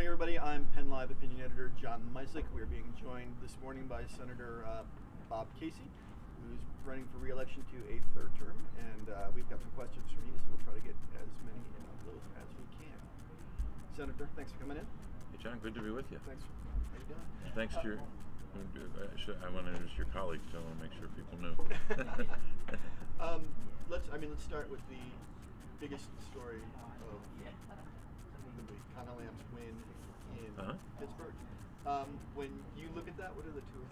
everybody. I'm PennLive opinion editor John Misick. We're being joined this morning by Senator Bob Casey, who's running for re-election to a third term, and we've got some questions from you, so we'll try to get as many of those as we can. Senator, thanks for coming in. Hey John, good to be with you. Thanks. How you doing? Thanks to your. I want to introduce your colleagues, so I want to make sure people know. Let's start with the biggest story of the week, Conor Lambs' win in Pittsburgh. When you look at that, what are the 2 or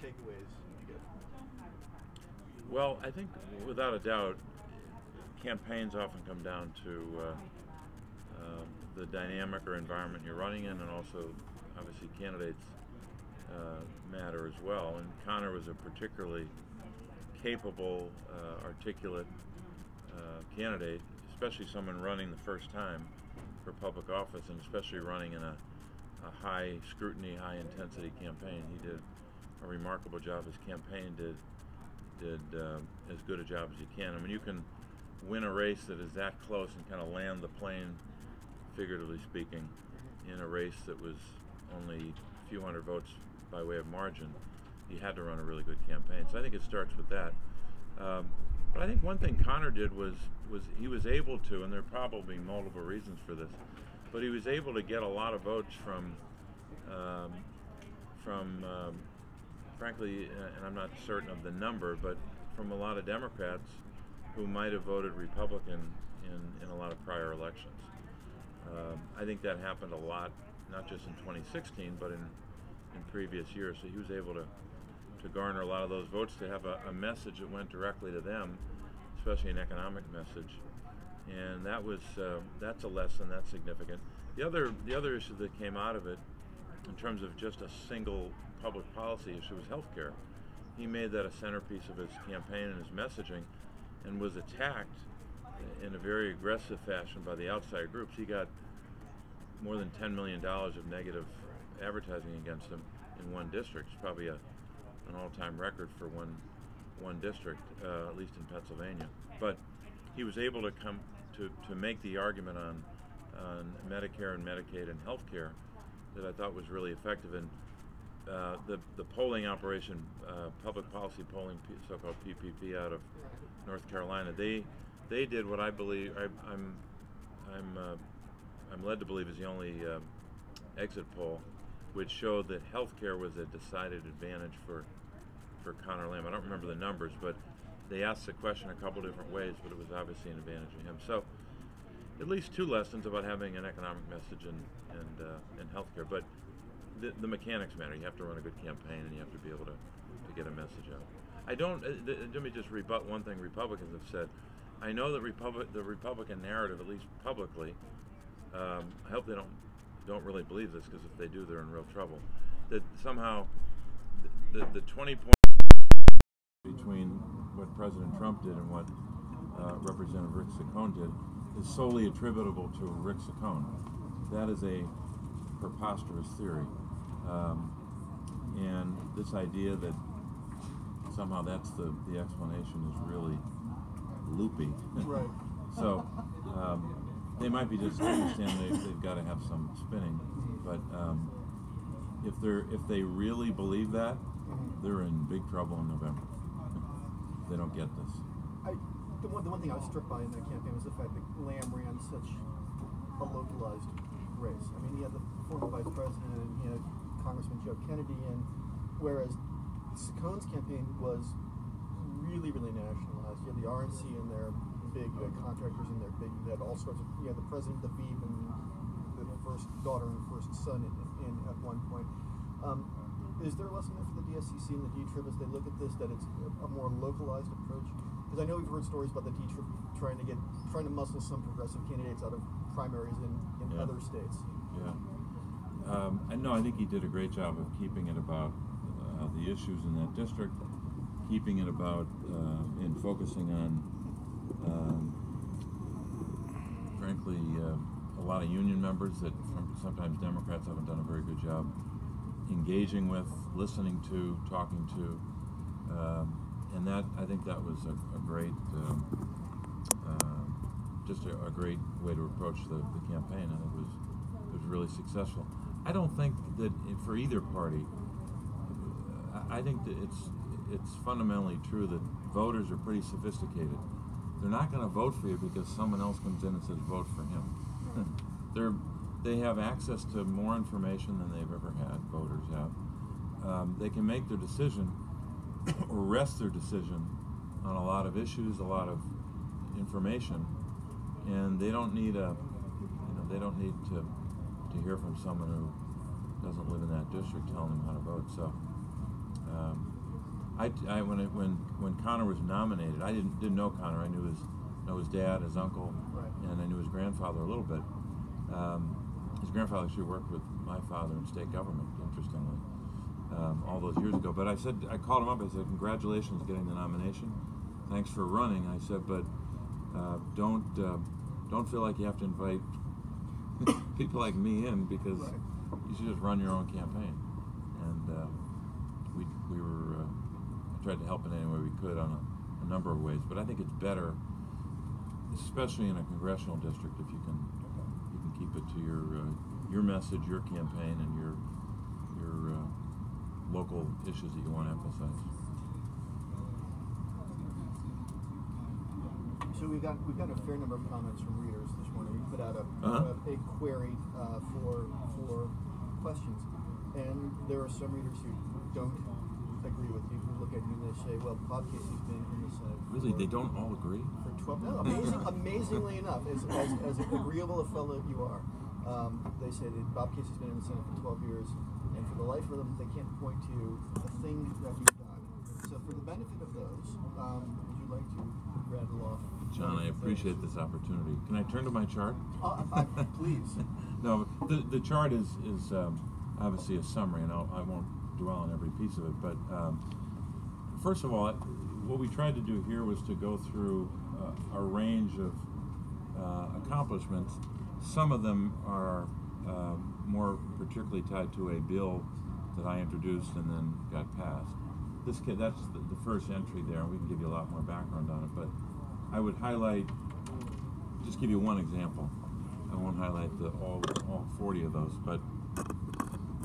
3 takeaways you get? Well, I think without a doubt, campaigns often come down to the dynamic or environment you're running in, and also, obviously, candidates matter as well. And Conor was a particularly capable, articulate candidate, especially someone running the first time for public office, and especially running in a high scrutiny, high intensity campaign. He did a remarkable job. His campaign did as good a job as you can. And when you can win a race that is that close and kind of land the plane, figuratively speaking, in a race that was only a few hundred votes by way of margin, he had to run a really good campaign. So I think it starts with that. But I think one thing Conor did was he was able to, and there are probably multiple reasons for this, but he was able to get a lot of votes from frankly, and I'm not certain of the number, but from a lot of Democrats who might have voted Republican in a lot of prior elections. I think that happened a lot, not just in 2016, but in previous years. So he was able to garner a lot of those votes, to have a message that went directly to them, especially an economic message. And that's a lesson, that's significant. The other issue that came out of it, in terms of just a single public policy issue, was healthcare. He made that a centerpiece of his campaign and his messaging, and was attacked in a very aggressive fashion by the outside groups. He got more than $10 million of negative advertising against him in one district. It's probably an all-time record for one district, at least in Pennsylvania. But he was able to come to make the argument on Medicare and Medicaid and healthcare that I thought was really effective. And the polling operation, public policy polling, so-called PPP, out of North Carolina, they did what I believe I'm led to believe is the only exit poll which showed that healthcare was a decided advantage for Conor Lambs. I don't remember the numbers, but they asked the question a couple different ways, but it was obviously an advantage to him. So at least 2 lessons about having an economic message and healthcare. But the mechanics matter. You have to run a good campaign, and you have to be able to get a message out. Let me just rebut one thing Republicans have said. I know that the Republican narrative, at least publicly, I hope they don't really believe this, because if they do, they're in real trouble, that somehow the 20 points between what President Trump did and what Representative Rick Saccone did is solely attributable to Rick Saccone. That is a preposterous theory. And this idea that somehow that's the explanation is really loopy. Right. So they might be just understand they've got to have some spinning, but if they really believe that, they're in big trouble in November. They don't get this. The one thing I was struck by in that campaign was the fact that Lamb ran such a localized race. I mean, he had the former vice president and he had Congressman Joe Kennedy in, whereas Saccone's campaign was really, really nationalized. You had the RNC in there, big. You had contractors in there, big. You had all sorts of. You had the president of the Veep and the first daughter and first son in at one point. Is there a lesson there for the DSCC and the D-Trib as they look at this, that it's a more localized approach? Because I know we've heard stories about the D-Trib trying to muscle some progressive candidates out of primaries in other states. Yeah. And no, I think he did a great job of keeping it about the issues in that district, keeping it about and focusing on, frankly, a lot of union members that sometimes Democrats haven't done a very good job engaging with, listening to, talking to, and that, I think that was a great, just a great way to approach the campaign, and it was was really successful. I don't think that for either party. I think that it's fundamentally true that voters are pretty sophisticated. They're not going to vote for you because someone else comes in and says vote for him. They have access to more information than they've ever had. Voters have. They can make their decision or rest their decision on a lot of issues, a lot of information, and they don't need to hear from someone who doesn't live in that district telling them how to vote. So, when Conor was nominated, I didn't know Conor. I knew his dad, his uncle, and I knew his grandfather a little bit. His grandfather actually worked with my father in state government, interestingly, all those years ago. But I called him up. I said, "Congratulations getting the nomination. Thanks for running." I said, "But don't feel like you have to invite people like me in, because you should just run your own campaign." And we were I tried to help in any way we could on a number of ways. But I think it's better, especially in a congressional district, if you can keep it to your message, your campaign, and your local issues that you want to emphasize. So we've got a fair number of comments from readers this morning. We put out a big query for questions, and there are some readers who don't agree with you, who look at you and they say, "Well, Bob Casey's been in the Senate." Really, they don't all agree? For 12. No, amazingly enough, as agreeable a fellow you are, they say that Bob Casey's been in the Senate for 12 years, and for the life of them, they can't point to a thing that he's done. So, for the benefit of those, would you like to rattle off? John, I appreciate this opportunity. Can I turn to my chart? Please. No, the chart is obviously a summary, and I won't dwell on every piece of it. But first of all, what we tried to do here was to go through a range of accomplishments. Some of them are more particularly tied to a bill that I introduced and then got passed. That's the first entry there, and we can give you a lot more background on it. But I would just give you one example. I won't highlight all 40 of those, but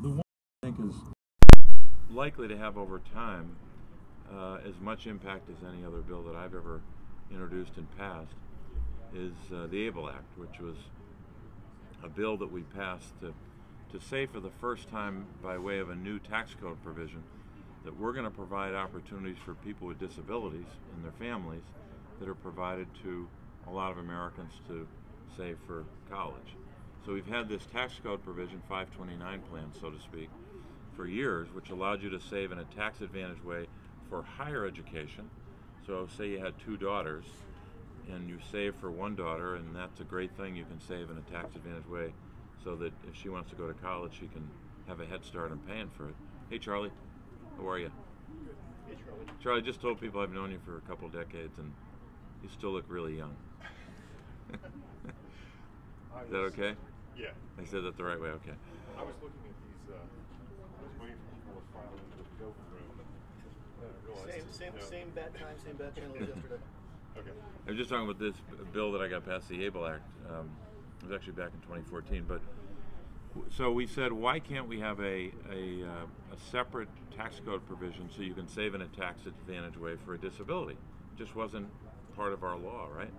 the one I think is likely to have over time as much impact as any other bill that I've ever introduced and passed is the ABLE Act, which was a bill that we passed to say for the first time, by way of a new tax code provision, that we're going to provide opportunities for people with disabilities and their families that are provided to a lot of Americans to save for college. So we've had this tax code provision, 529 plan, so to speak, for years, which allowed you to save in a tax advantage way for higher education. So say you had 2 daughters and you save for one daughter, and that's a great thing. You can save in a tax advantage way so that if she wants to go to college, she can have a head start on paying for it. Hey, Charlie, how are you? Good. Hey, Charlie. Charlie, just told people I've known you for a couple of decades, and you still look really young. Is that okay? Yeah. I said that the right way, okay. I was looking at these, I was waiting for people to file into the Dover room, and I realized... Same bad time, same bad channel as yesterday. Okay. I was just talking about this bill that I got passed, the ABLE Act. It was actually back in 2014, but so we said, why can't we have a separate tax code provision so you can save in a tax advantage way for a disability? It just wasn't part of our law, right?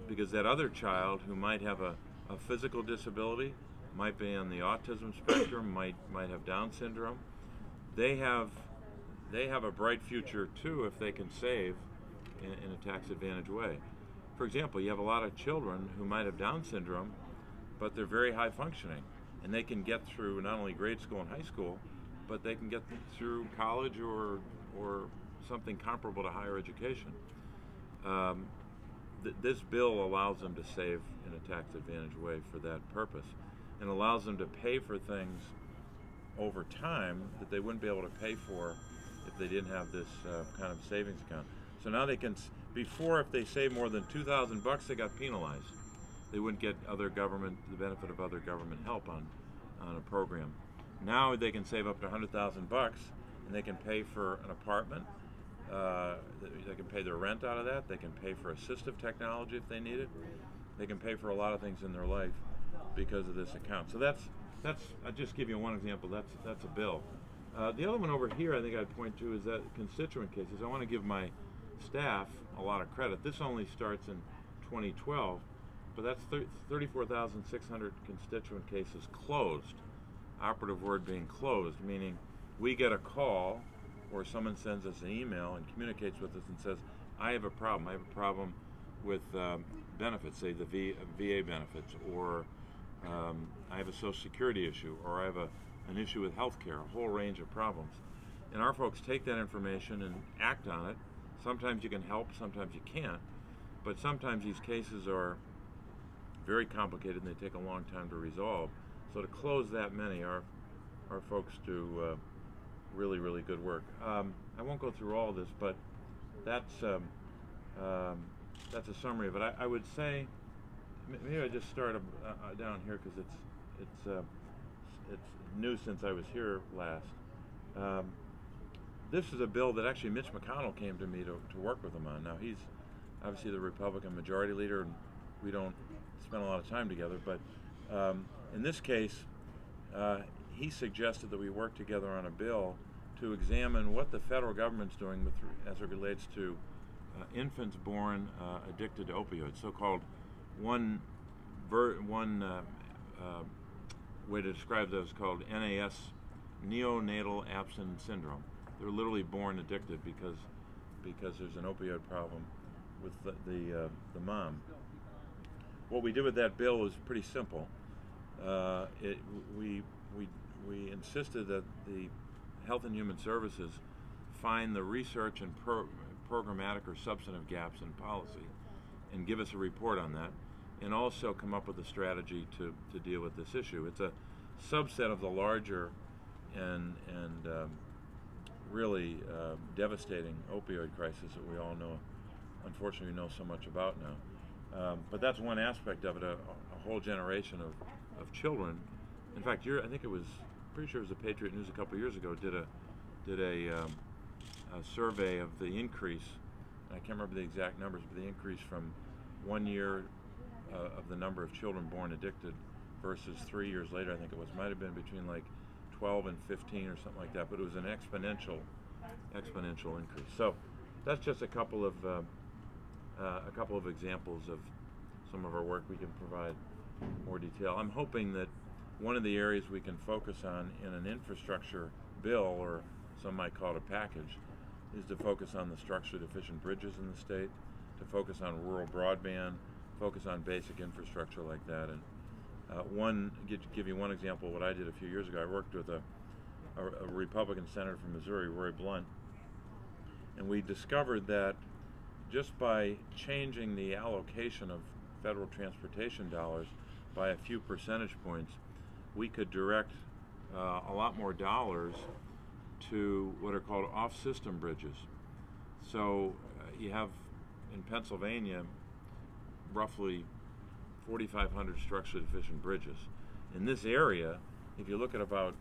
Because that other child who might have a physical disability, might be on the autism spectrum, might have Down syndrome, they have a bright future too if they can save in a tax advantage way. For example, you have a lot of children who might have Down syndrome, but they're very high functioning, and they can get through not only grade school and high school, but they can get through college or something comparable to higher education. This bill allows them to save in a tax advantage way for that purpose, and allows them to pay for things over time that they wouldn't be able to pay for if they didn't have this kind of savings account. So now they can, before if they save more than $2,000, they got penalized. They wouldn't get the benefit of other government help on a program. Now they can save up to $100,000 and they can pay for an apartment. They can pay their rent out of that. They can pay for assistive technology if they need it. They can pay for a lot of things in their life because of this account. So that's I'll just give you one example. That's a bill. The other one over here I think I'd point to is that constituent cases. I want to give my staff a lot of credit. This only starts in 2012, but that's 34,600 constituent cases closed. Operative word being closed, meaning we get a call or someone sends us an email and communicates with us and says, I have a problem. I have a problem with benefits, say the VA benefits, or I have a Social Security issue, or I have an issue with health care, a whole range of problems. And our folks take that information and act on it. Sometimes you can help, sometimes you can't. But sometimes these cases are very complicated and they take a long time to resolve. So to close that many, our folks do really, really good work. I won't go through all of this, but that's a summary of it. I would say, maybe I just start down here because it's new since I was here last. This is a bill that actually Mitch McConnell came to me to work with him on. Now he's obviously the Republican majority leader, and we don't spend a lot of time together, but in this case, he suggested that we work together on a bill to examine what the federal government's doing as it relates to infants born addicted to opioids, so-called one way to describe those called NAS, neonatal abstinence syndrome. They're literally born addicted because there's an opioid problem with the mom. What we did with that bill was pretty simple. We insisted that the Health and Human Services find the research and programmatic or substantive gaps in policy and give us a report on that, and also come up with a strategy to deal with this issue. It's a subset of the larger and really devastating opioid crisis that we all know, unfortunately, know so much about now. But that's one aspect of it. A whole generation of children. In fact, I think it was pretty sure it was the Patriot News a couple of years ago did a survey of the increase. I can't remember the exact numbers, but the increase from 1 year of the number of children born addicted versus 3 years later. I think it might have been between like 12 and 15 or something like that. But it was an exponential increase. So that's just a couple of examples of some of our work. We can provide more detail. I'm hoping that one of the areas we can focus on in an infrastructure bill, or some might call it a package, is to focus on the structurally deficient bridges in the state, to focus on rural broadband, focus on basic infrastructure like that. And give you one example of what I did a few years ago. I worked with a Republican senator from Missouri, Roy Blunt, and we discovered that just by changing the allocation of federal transportation dollars by a few percentage points, we could direct a lot more dollars to what are called off-system bridges. So you have in Pennsylvania roughly 4,500 structurally deficient bridges. In this area, if you look at about,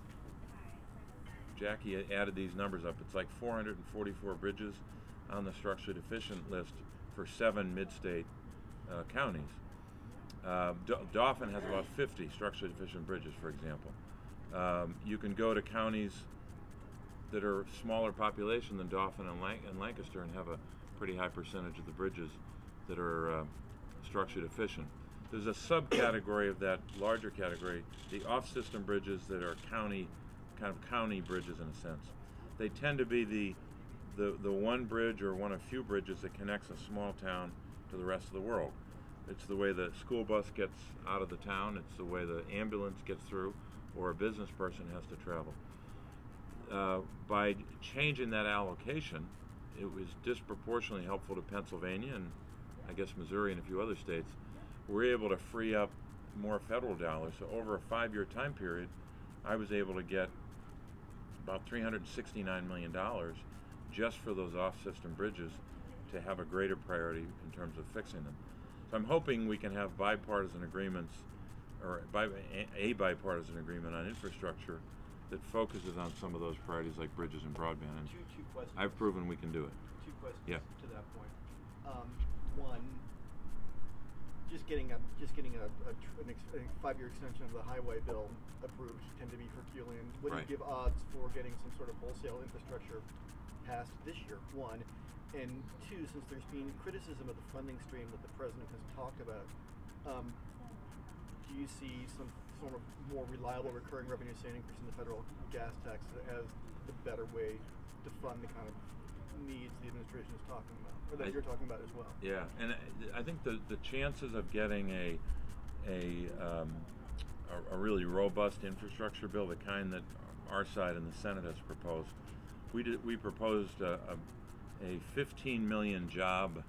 Jackie added these numbers up, it's like 444 bridges on the structurally deficient list for 7 mid-state counties. Dauphin has about 50 structurally deficient bridges, for example. You can go to counties that are smaller population than Dauphin and Lancaster and have a pretty high percentage of the bridges that are structurally deficient. There's a subcategory of that larger category, the off-system bridges that are county bridges in a sense. They tend to be the one bridge or one of few bridges that connects a small town to the rest of the world. It's the way the school bus gets out of the town, it's the way the ambulance gets through, or a business person has to travel. By changing that allocation, it was disproportionately helpful to Pennsylvania and I guess Missouri and a few other states. We're able to free up more federal dollars. So over a 5-year time period, I was able to get about $369 million just for those off-system bridges to have a greater priority in terms of fixing them. So I'm hoping we can have bipartisan agreements, or a bipartisan agreement on infrastructure that focuses on some of those priorities like bridges and broadband. And two questions. I've proven we can do it. 2 questions Yeah. to that point. One, just getting a 5-year extension of the highway bill approved tend to be Herculean. What do you give odds for getting some sort of wholesale infrastructure passed this year? One, and two, since there's been criticism of the funding stream that the president has talked about, do you see some sort of more reliable recurring revenue, say an increase in the federal gas tax, as the better way to fund the kind of needs the administration is talking about, or that you're talking about as well? Yeah, and I think the chances of getting a really robust infrastructure bill, the kind that our side in the Senate has proposed, we proposed a 15 million job,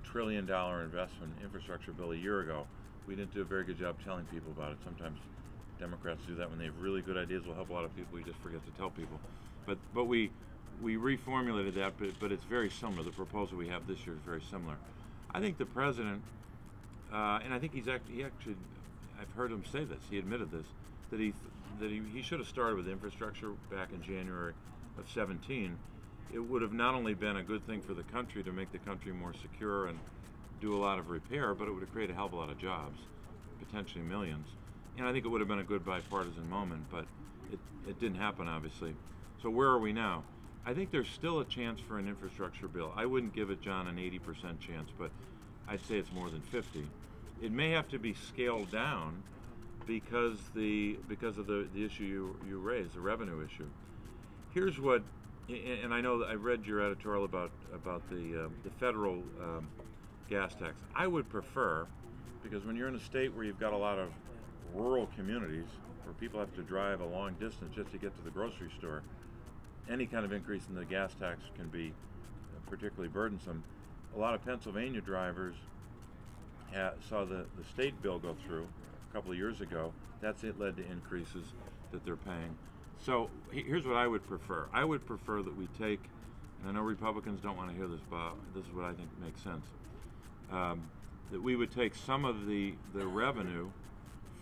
$1 trillion investment infrastructure bill a year ago. We didn't do a very good job telling people about it. Sometimes Democrats do that when they have really good ideas. Will help a lot of people. We just forget to tell people. But we reformulated that, but it's very similar. The proposal we have this year is very similar. I think the president, and I think he actually, I've heard him say this. He admitted this, that he should have started with infrastructure back in January of 17. It would have not only been a good thing for the country to make the country more secure and do a lot of repair, but it would have created a hell of a lot of jobs, potentially millions. And I think it would have been a good bipartisan moment, but it didn't happen, obviously. So where are we now? I think there's still a chance for an infrastructure bill. I wouldn't give it, John, an 80% chance, but I'd say it's more than 50. It may have to be scaled down because of the issue you raised, the revenue issue. Here's what, and I know that I read your editorial about the federal gas tax. I would prefer, because when you're in a state where you've got a lot of rural communities where people have to drive a long distance just to get to the grocery store, any kind of increase in the gas tax can be particularly burdensome. A lot of Pennsylvania drivers saw the state bill go through a couple of years ago. It led to increases that they're paying. So here's what I would prefer. I would prefer that we take, and I know Republicans don't want to hear this, but this is what I think makes sense, that we would take some of the revenue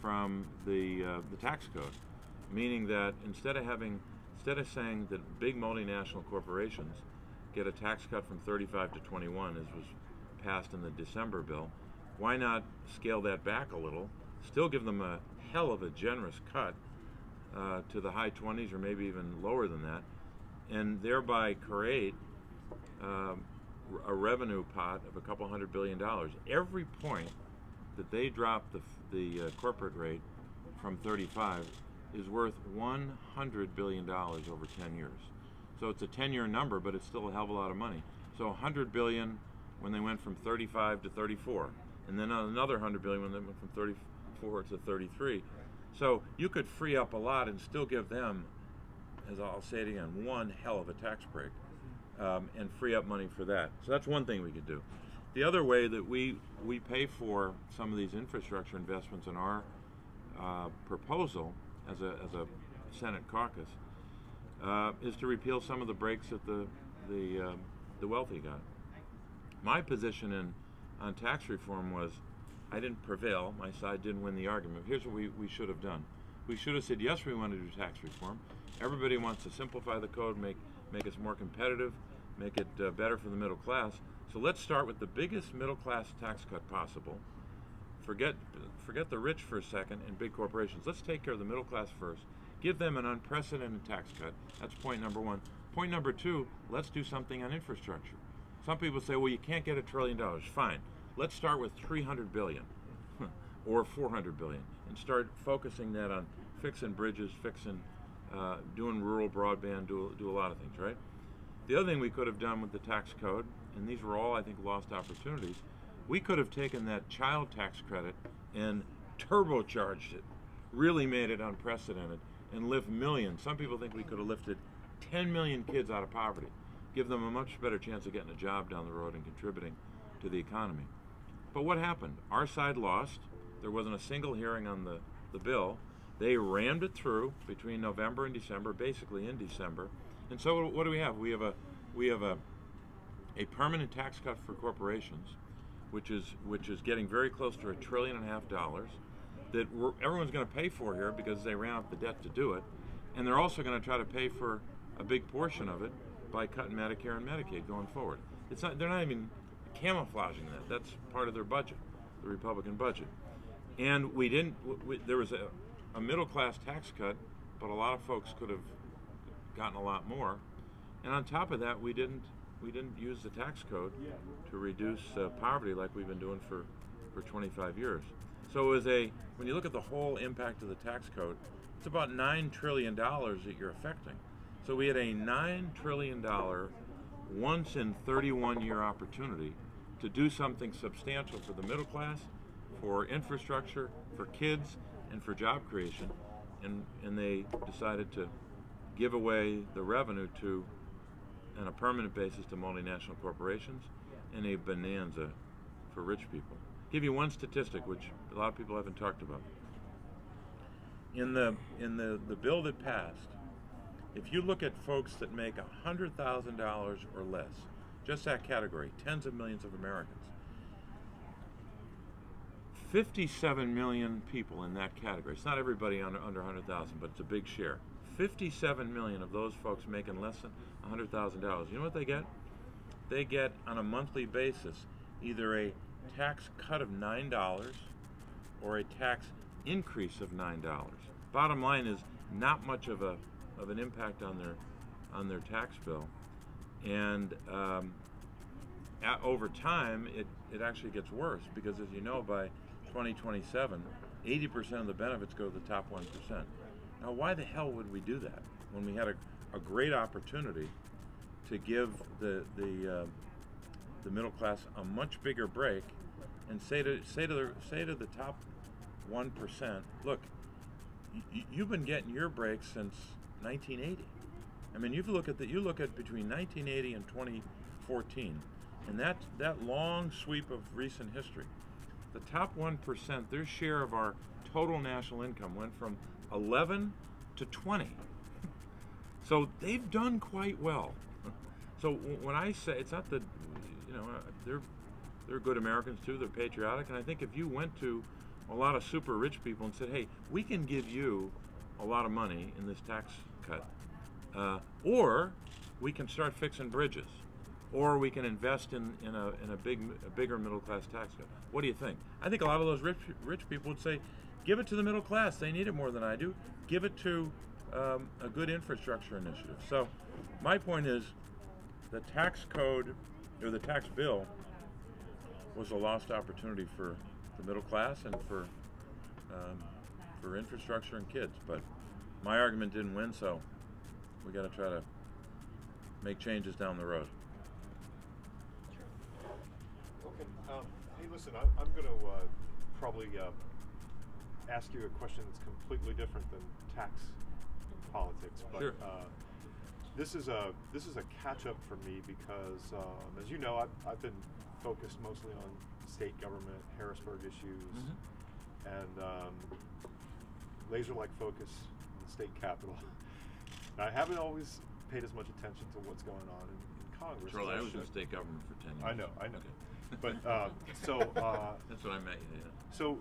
from the tax code, meaning that instead of saying that big multinational corporations get a tax cut from 35 to 21, as was passed in the December bill, why not scale that back a little, still give them a hell of a generous cut to the high 20s or maybe even lower than that, and thereby create a revenue pot of a couple $100 billion. Every point that they drop the corporate rate from 35 is worth $100 billion over 10 years. So it's a 10-year number, but it's still a hell of a lot of money. So $100 billion when they went from 35 to 34, and then another $100 billion when they went from 34 to 33. So you could free up a lot and still give them, as I'll say it again, one hell of a tax break, and free up money for that. So that's one thing we could do. The other way that we pay for some of these infrastructure investments in our proposal as a Senate caucus is to repeal some of the breaks that the wealthy got. My position on tax reform was, I didn't prevail, my side didn't win the argument. Here's what we should have done. We should have said, yes, we want to do tax reform. Everybody wants to simplify the code, make us more competitive, make it better for the middle class. So let's start with the biggest middle class tax cut possible. Forget the rich for a second and big corporations. Let's take care of the middle class first. Give them an unprecedented tax cut. That's point number one. Point number two, let's do something on infrastructure. Some people say, well, you can't get $1 trillion. Fine. Let's start with $300 billion or $400 billion and start focusing that on fixing bridges, doing rural broadband, do a lot of things, right? The other thing we could have done with the tax code, and these were all, I think, lost opportunities, we could have taken that child tax credit and turbocharged it, really made it unprecedented, and lift millions. Some people think we could have lifted 10 million kids out of poverty, give them a much better chance of getting a job down the road and contributing to the economy. But what happened? Our side lost. There wasn't a single hearing on the bill. They rammed it through between November and December, basically in December. And so what do we have? We have a permanent tax cut for corporations, which is getting very close to $1.5 trillion that everyone's going to pay for here because they ran up the debt to do it, and they're also going to try to pay for a big portion of it by cutting Medicare and Medicaid going forward. They're not even camouflaging that. That's part of their budget. The the Republican budget. And we didn't, there was a middle-class tax cut, but a lot of folks could have gotten a lot more. And on top of that, we didn't use the tax code to reduce poverty like we've been doing for 25 years. So it was when you look at the whole impact of the tax code, it's about $9 trillion that you're affecting. So we had a $9 trillion once in 31-year opportunity to do something substantial for the middle class, for infrastructure, for kids, and for job creation. And they decided to give away the revenue to, on a permanent basis, to multinational corporations, and a bonanza for rich people. I'll give you one statistic, which a lot of people haven't talked about. In the bill that passed, if you look at folks that make $100,000 or less, just that category, tens of millions of Americans, 57 million people in that category. It's not everybody under 100,000, but it's a big share. 57 million of those folks making less than $100,000. You know what they get? They get, on a monthly basis, either a tax cut of $9 or a tax increase of $9. Bottom line is not much of an impact on their tax bill, and over time it actually gets worse, because as you know, by 2027, 80% of the benefits go to the top 1%. Now, why the hell would we do that when we had a great opportunity to give the middle class a much bigger break and say to the top 1%, look, you've been getting your break since 1980. I mean, you look at between 1980 and 2014, and that long sweep of recent history. The top 1%, their share of our total national income went from 11 to 20. So they've done quite well. So when I say, it's not that, they're good Americans too, they're patriotic, and I think if you went to a lot of super rich people and said, hey, we can give you a lot of money in this tax cut, or we can start fixing bridges, or we can invest in a bigger middle class tax cut. What do you think? I think a lot of those rich people would say, give it to the middle class. They need it more than I do. Give it to a good infrastructure initiative. So my point is, the tax code, or the tax bill, was a lost opportunity for the middle class and for infrastructure and kids. But my argument didn't win, so we got to try to make changes down the road. Okay. Hey, listen, I'm going to probably ask you a question that's completely different than tax politics, but sure. This is a catch-up for me because, as you know, I've been focused mostly on state government, Harrisburg issues, and laser-like focus on the state capitol. I haven't always paid as much attention to what's going on in Congress. Charlie, I was in state government for 10 years. I know. Okay. But so that's what I meant. Yeah. So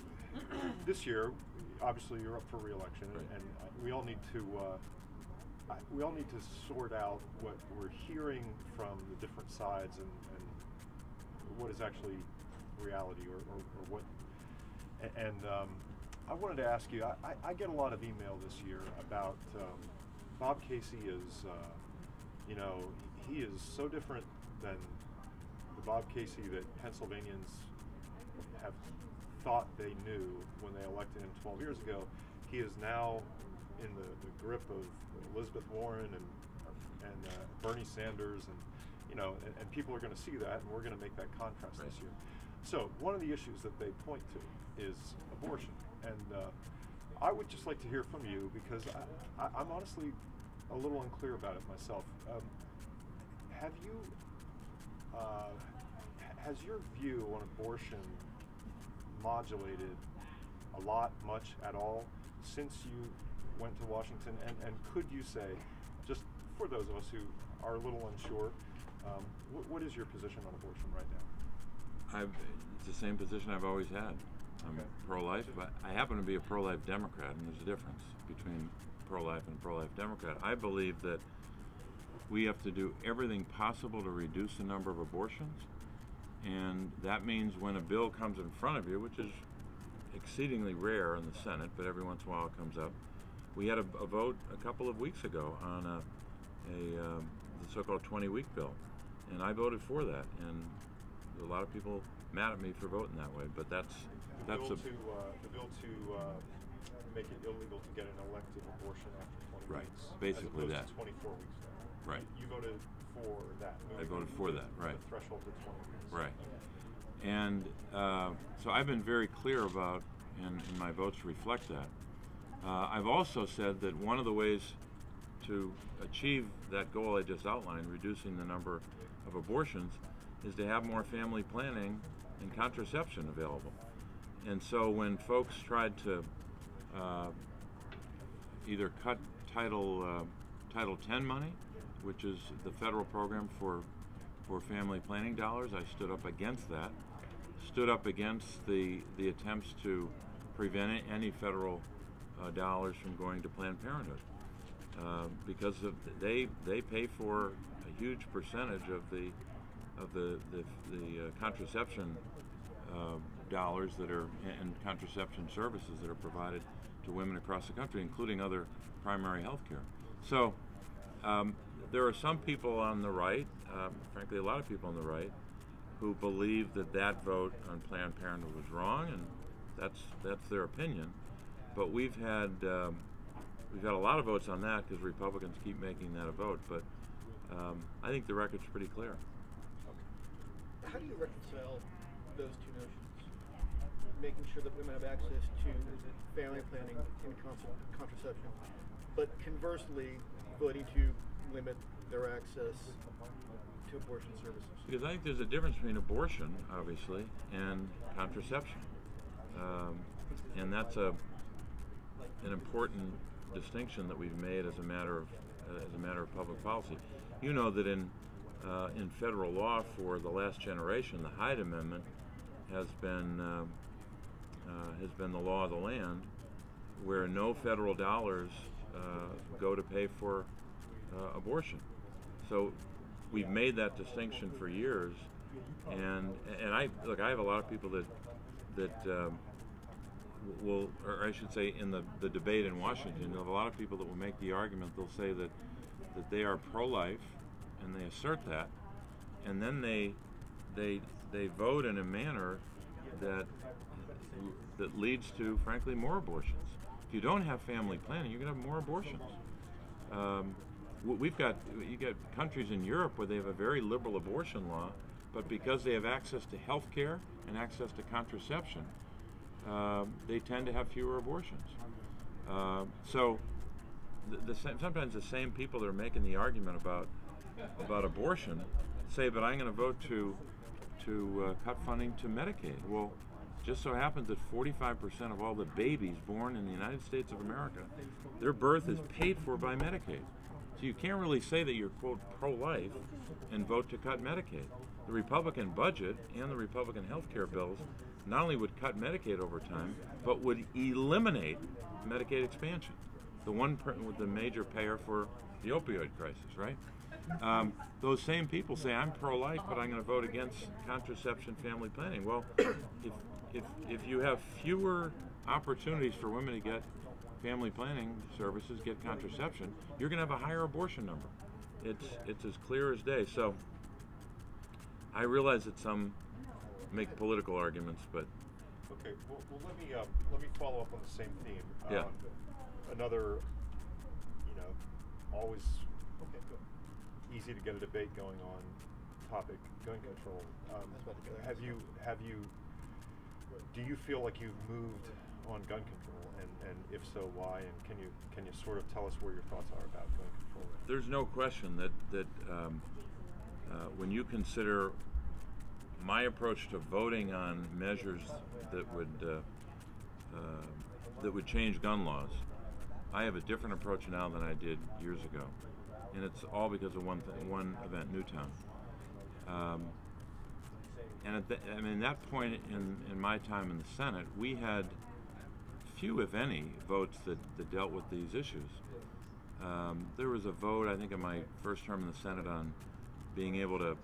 this year, obviously, you're up for re-election, right. and we all need to sort out what we're hearing from the different sides and what is actually reality or what. And I wanted to ask you. I get a lot of email this year about Bob Casey is, he is so different than the Bob Casey that Pennsylvanians have thought they knew when they elected him 12 years ago. He is now in the grip of Elizabeth Warren and Bernie Sanders, and people are going to see that, and we're going to make that contrast right. this year. So one of the issues that they point to is abortion, and I would just like to hear from you, because I'm honestly a little unclear about it myself. Have you, has your view on abortion modulated a lot, much, at all since you went to Washington? And could you say, just for those of us who are a little unsure, what is your position on abortion right now? It's the same position I've always had. I'm pro-life, but I happen to be a pro-life Democrat, and there's a difference between pro-life and pro-life Democrat. I believe that we have to do everything possible to reduce the number of abortions, And that means when a bill comes in front of you, which is exceedingly rare in the Senate, but every once in a while it comes up. We had a vote a couple of weeks ago on the so-called 20-week bill, and I voted for that. And a lot of people mad at me for voting that way, but that's the bill to make it illegal to get an elective abortion after 20 right. weeks. Basically as that. opposed to 24 weeks now. Right. You voted for that. I voted for that. Right. The threshold to 20 weeks. Right. And so I've been very clear about, and my votes reflect that. I've also said that one of the ways to achieve that goal I just outlined, reducing the number of abortions, is to have more family planning and contraception available. And so when folks tried to either cut Title 10 money, which is the federal program for family planning dollars, I stood up against that. Stood up against the attempts to prevent any federal dollars from going to Planned Parenthood, because they pay for a huge percentage of the contraception dollars that are and contraception services that are provided to women across the country, including other primary health care. So there are some people on the right, frankly a lot of people on the right, who believe that vote on Planned Parenthood was wrong, and that's their opinion. But we've had a lot of votes on that because Republicans keep making that a vote. But I think the record's pretty clear. How do you reconcile those two notions? Making sure that women have access to family planning and contraception, but conversely voting to limit their access to abortion services. Because I think there's a difference between abortion, obviously, and contraception, and that's an important distinction that we've made as a matter of public policy. You know that in federal law for the last generation, the Hyde Amendment has been the law of the land, where no federal dollars go to pay for abortion. So we've made that distinction for years, and I have a lot of people that will, or I should say, in the debate in Washington, you'll have a lot of people that will make the argument. They'll say that they are pro-life, and they assert that, and then they vote in a manner that leads to, frankly, more abortions. If you don't have family planning, you're going to have more abortions. You got countries in Europe where they have a very liberal abortion law, but because they have access to health care and access to contraception, they tend to have fewer abortions. So sometimes the same people that are making the argument about abortion say, but I'm going to vote to cut funding to Medicaid. Well, just so happens that 45% of all the babies born in the United States of America, their birth is paid for by Medicaid. So you can't really say that you're, quote, pro-life and vote to cut Medicaid. The Republican budget and the Republican health care bills not only would cut Medicaid over time, but would eliminate Medicaid expansion, with the major payer for the opioid crisis, right? Those same people say, I'm pro-life, but I'm going to vote against contraception family planning. Well, if you have fewer opportunities for women to get family planning services, get contraception, you're going to have a higher abortion number. It's as clear as day. So I realize that some make political arguments, but okay. Well, let me follow up on the same theme. Yeah. Another, always easy to get a debate going on topic, gun control. Do you feel like you've moved on gun control, and if so, why? And can you sort of tell us where your thoughts are about gun control? There's no question that when you consider my approach to voting on measures that would change gun laws, I have a different approach now than I did years ago, and it's all because of one event, Newtown. And at that point in my time in the Senate, we had few, if any, votes that dealt with these issues. There was a vote, I think, in my first term in the Senate on being able to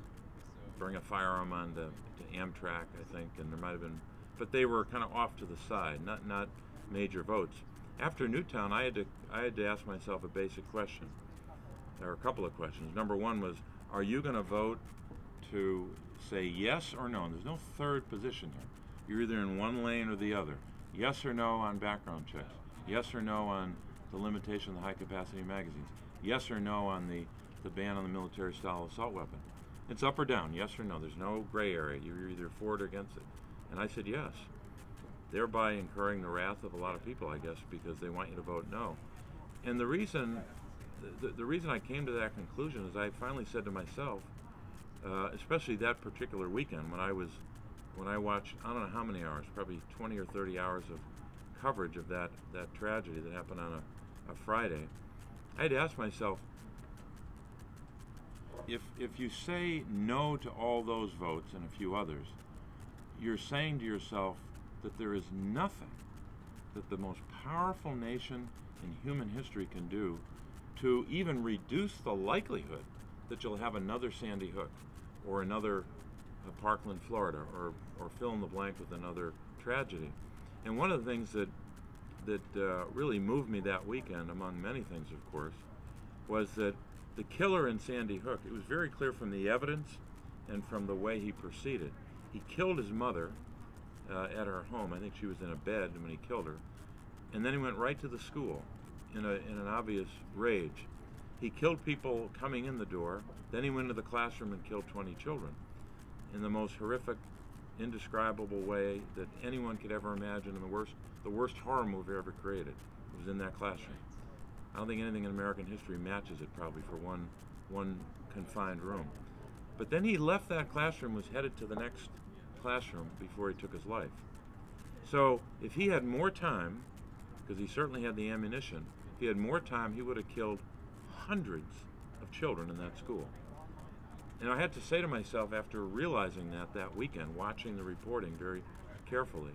bring a firearm on to Amtrak, I think, and there might have been, but they were kind of off to the side, not major votes. After Newtown, I had to ask myself a basic question, or a couple of questions. Number one was, are you going to vote to say yes or no? And there's no third position here. You're either in one lane or the other. Yes or no on background checks. Yes or no on the limitation of the high-capacity magazines. Yes or no on the ban on the military-style assault weapon. It's up or down, yes or no. There's no gray area. You're either for it or against it. And I said yes, thereby incurring the wrath of a lot of people, I guess, because they want you to vote no. And the reason I came to that conclusion is I finally said to myself, especially that particular weekend when I watched, I don't know how many hours, probably 20 or 30 hours of coverage of that tragedy that happened on a Friday, I had to ask myself, if you say no to all those votes and a few others, you're saying to yourself that there is nothing that the most powerful nation in human history can do to even reduce the likelihood that you'll have another Sandy Hook or another Parkland, Florida, or fill in the blank with another tragedy. And one of the things that really moved me that weekend, among many things, of course, was that the killer in Sandy Hook, it was very clear from the evidence and from the way he proceeded. He killed his mother at her home. I think she was in a bed when he killed her. And then he went right to the school in an obvious rage. He killed people coming in the door. Then he went into the classroom and killed 20 children in the most horrific, indescribable way that anyone could ever imagine, and the worst horror movie ever created. It was in that classroom. I don't think anything in American history matches it, probably, for one confined room. But then he left that classroom, was headed to the next classroom before he took his life. So if he had more time, because he certainly had the ammunition, if he had more time, he would have killed hundreds of children in that school. And I had to say to myself, after realizing that weekend, watching the reporting very carefully,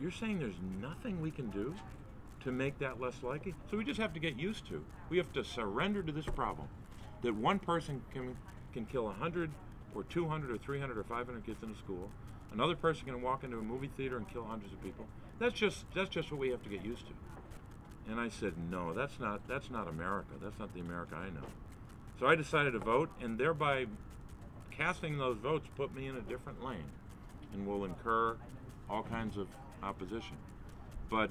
you're saying there's nothing we can do to make that less likely? So we just have to get used to. We have to surrender to this problem, that one person can kill 100 or 200 or 300 or 500 kids in a school. Another person can walk into a movie theater and kill hundreds of people. That's just what we have to get used to. And I said, no, that's not America. That's not the America I know. So I decided to vote, and thereby casting those votes put me in a different lane and will incur all kinds of opposition. But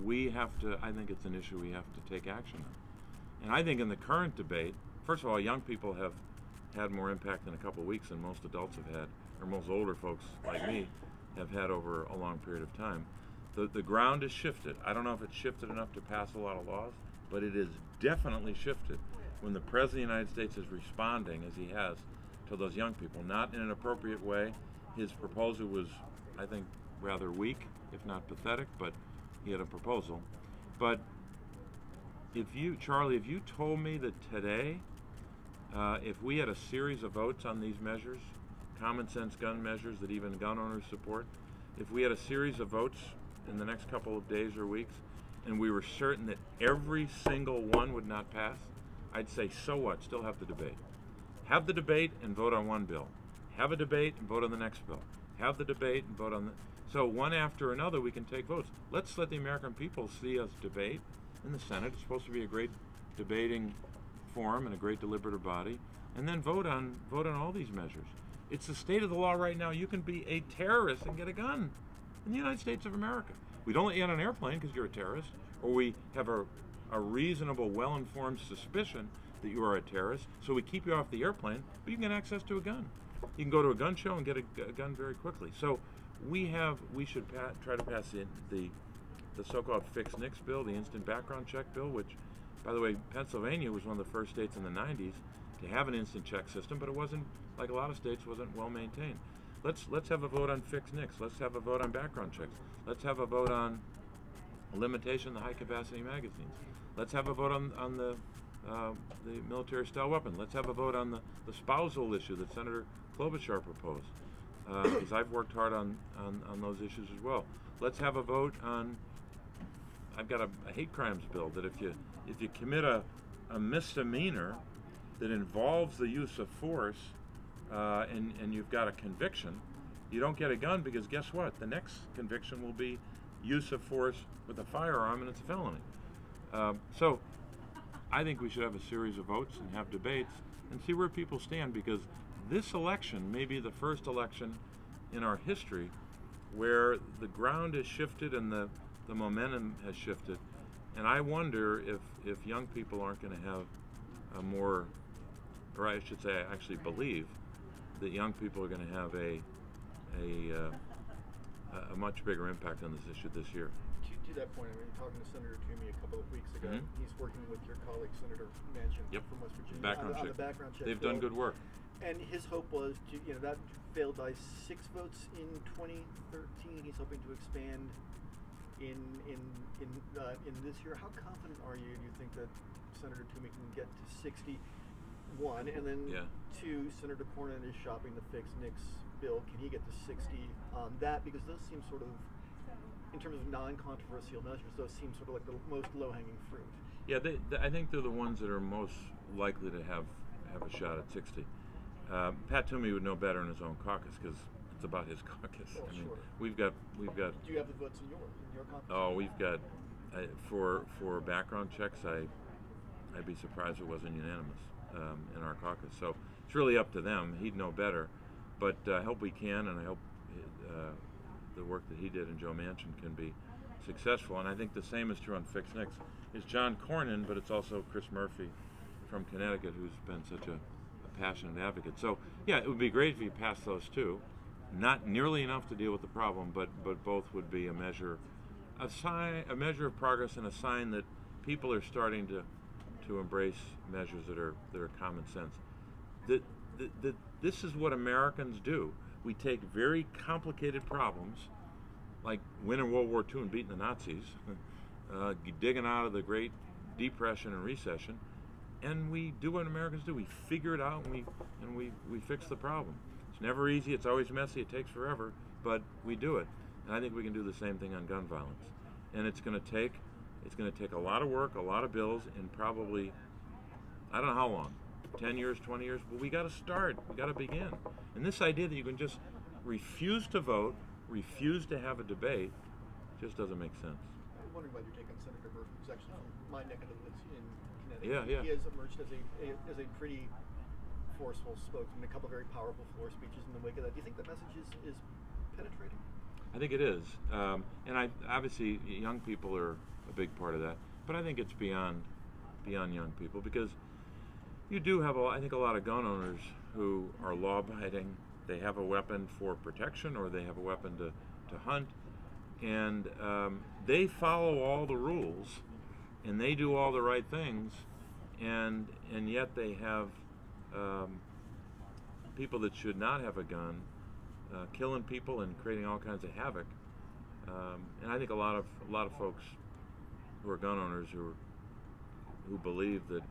we have to, I think it's an issue we have to take action on. And I think in the current debate, first of all, young people have had more impact in a couple of weeks than most adults have had, or most older folks like me have had over a long period of time. The ground has shifted. I don't know if it's shifted enough to pass a lot of laws, but it is definitely shifted when the President of the United States is responding, as he has, to those young people, not in an appropriate way. His proposal was, I think, rather weak, if not pathetic, but he had a proposal. But Charlie, if you told me that today, if we had a series of votes on these measures, common sense gun measures that even gun owners support, if we had a series of votes in the next couple of days or weeks, and we were certain that every single one would not pass, I'd say, so what? Still have the debate. Have the debate and vote on one bill. Have a debate and vote on the next bill. Have the debate and vote on the... So one after another, we can take votes. Let's let the American people see us debate in the Senate. It's supposed to be a great debating forum and a great deliberative body, and then vote on all these measures. It's the state of the law right now. You can be a terrorist and get a gun in the United States of America. We don't let you on an airplane because you're a terrorist, or we have a reasonable, well-informed suspicion that you are a terrorist, so we keep you off the airplane, but you can get access to a gun. You can go to a gun show and get a gun very quickly. So we should try to pass the so-called fixed NICS bill, the instant background check bill, which, by the way, Pennsylvania was one of the first states in the 90s to have an instant check system, but it wasn't, like a lot of states, wasn't well maintained. Let's have a vote on fixed NICS. Let's have a vote on background checks. Let's have a vote on limitation of the high-capacity magazines. Let's have a vote on the military-style weapon. Let's have a vote on the spousal issue that Senator Klobuchar proposed, because I've worked hard on those issues as well. Let's have a vote on, I've got a hate crimes bill that if you commit a misdemeanor that involves the use of force, and you've got a conviction, you don't get a gun because guess what? The next conviction will be use of force with a firearm, and it's a felony. So I think we should have a series of votes and have debates and see where people stand, because this election may be the first election in our history where the ground has shifted and the momentum has shifted. And I wonder if young people aren't going to have a more, or I should say, I actually believe that young people are going to have a much bigger impact on this issue this year. To that point, I mean, talking to Senator Toomey a couple of weeks ago, Mm-hmm. he's working with your colleague Senator Manchin Yep. from West Virginia Background on the background check. They've bill. done good work. And his hope was to, that failed by 6 votes in 2013. He's hoping to expand in this year. How confident are you? Do you think that Senator Toomey can get to 61? And then 2, Senator Cornyn is shopping the fix Nick's bill. Can he get to 60 on that? Because those seem sort of, in terms of non-controversial measures, those seem sort of like the most low-hanging fruit. Yeah, I think they're the ones that are most likely to have a shot at 60. Pat Toomey would know better in his own caucus because it's about his caucus. Well, I mean, sure. we've got. Do you have the votes in your caucus? Oh, we've got for background checks. I'd be surprised if it wasn't unanimous in our caucus. So it's really up to them. He'd know better, but I hope we can, and I hope the work that he did and Joe Manchin can be successful. And I think the same is true on Fix Nix. It's John Cornyn, but it's also Chris Murphy from Connecticut, who's been such a passionate advocate. So yeah, it would be great if you passed those two. Not nearly enough to deal with the problem, but both would be a measure of progress, and a sign that people are starting to embrace measures that are common sense. That this is what Americans do. We take very complicated problems, like winning World War II and beating the Nazis, digging out of the Great Depression and Recession, and we do what Americans do. We figure it out, and we fix the problem. It's never easy. It's always messy. It takes forever, but we do it. And I think we can do the same thing on gun violence. And it's going to take a lot of work, a lot of bills, and probably, I don't know how long, 10 years, 20 years, but we got to start. We got to begin. And this idea that you can just refuse to vote, refuse to have a debate, just doesn't make sense. I'm wondering about your take on Senator Murphy, who's actually from my neck of the woods in Connecticut. Yeah. He has emerged as a pretty forceful spokesman, a couple of very powerful floor speeches in the wake of that. Do you think the message is penetrating? I think it is, and obviously young people are a big part of that, but I think it's beyond young people, because you do have I think a lot of gun owners who are law-abiding. They have a weapon for protection, or they have a weapon to hunt, and they follow all the rules, and they do all the right things, and yet they have people that should not have a gun killing people and creating all kinds of havoc. And I think a lot of folks who are gun owners who believe that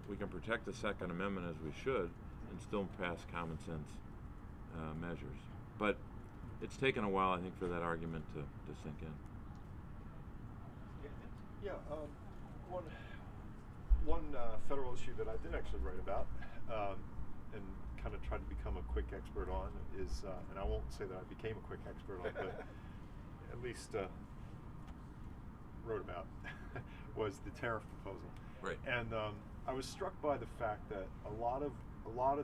we can protect the Second Amendment as we should and still pass common sense measures. But it's taken a while, I think, for that argument to sink in. Yeah, one federal issue that I did actually write about and kind of tried to become a quick expert on is, and I won't say that I became a quick expert on, but at least wrote about, was the tariff proposal. Right. And I was struck by the fact that a lot of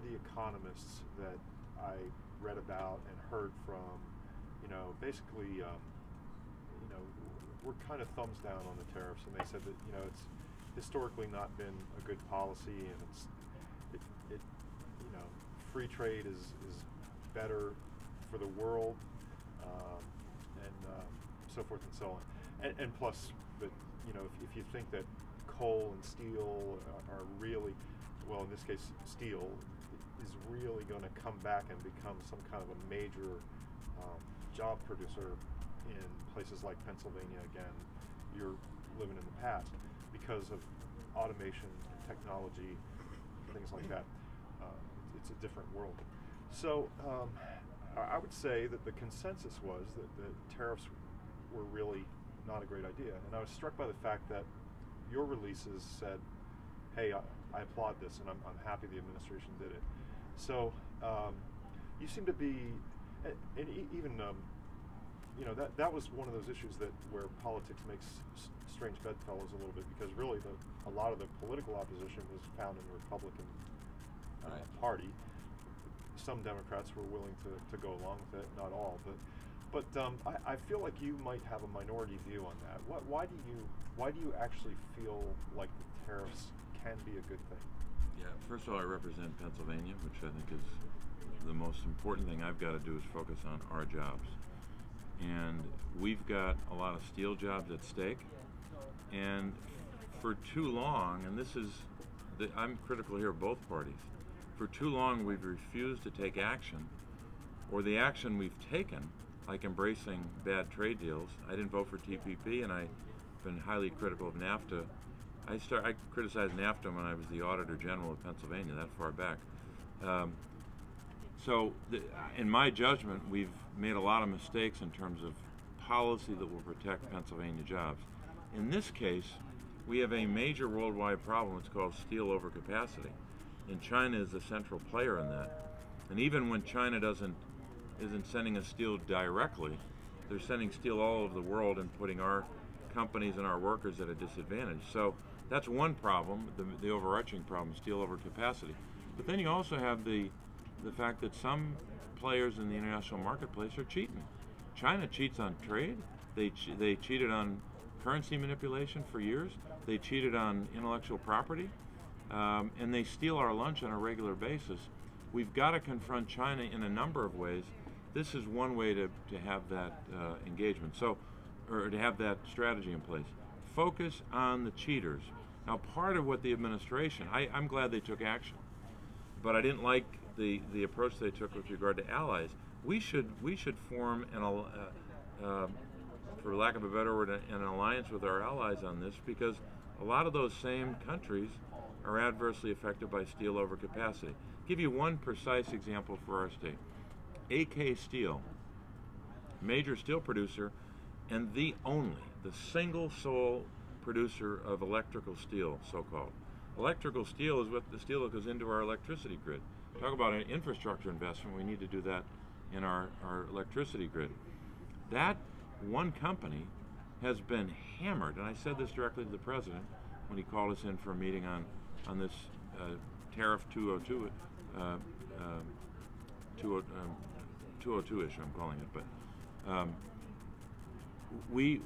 the economists that I read about and heard from, basically, were kind of thumbs down on the tariffs, and they said that it's historically not been a good policy, and it free trade is better for the world, and so forth and so on, and plus, but if you think that coal and steel are really, well, in this case, steel is really going to come back and become some kind of a major job producer in places like Pennsylvania, again, you're living in the past because of automation and technology, things like that. It's a different world. So I would say that the consensus was that the tariffs were really not a great idea. And I was struck by the fact that your releases said, hey, I applaud this, and I'm happy the administration did it. So you seem to be, and even you know, that was one of those issues where politics makes strange bedfellows a little bit, because really a lot of the political opposition was found in the Republican Party. Some Democrats were willing to go along with it, not all, but I feel like you might have a minority view on that. Why do you actually feel like the tariffs can be a good thing? Yeah, first of all, I represent Pennsylvania, which I think is the most important thing I've got to do is focus on our jobs. And we've got a lot of steel jobs at stake. And for too long, and I'm critical here of both parties, for too long we've refused to take action, or the action we've taken, like embracing bad trade deals. I didn't vote for TPP, and I've been highly critical of NAFTA. I criticized NAFTA when I was the Auditor General of Pennsylvania, that far back. In my judgment, we've made a lot of mistakes in terms of policy that will protect Pennsylvania jobs. In this case, we have a major worldwide problem. It's called steel overcapacity, and China is a central player in that. And even when China isn't sending us steel directly, they're sending steel all over the world and putting our companies and our workers at a disadvantage. So that's one problem, the overarching problem, steel overcapacity. But then you also have the fact that some players in the international marketplace are cheating. China cheats on trade. They cheated on currency manipulation for years. They cheated on intellectual property, and they steal our lunch on a regular basis. We've got to confront China in a number of ways. This is one way to have that engagement, or to have that strategy in place. Focus on the cheaters. Now, part of what the administration, I'm glad they took action, but I didn't like the approach they took with regard to allies. We should form for lack of a better word, an alliance with our allies on this, because a lot of those same countries are adversely affected by steel overcapacity. I'll give you one precise example for our state. AK Steel, major steel producer, and the single sole producer of electrical steel, so-called. Electrical steel is what the steel that goes into our electricity grid. Talk about an infrastructure investment. We need to do that in our electricity grid. That one company has been hammered, and I said this directly to the president when he called us in for a meeting on this Tariff 202 issue, I'm calling it. But we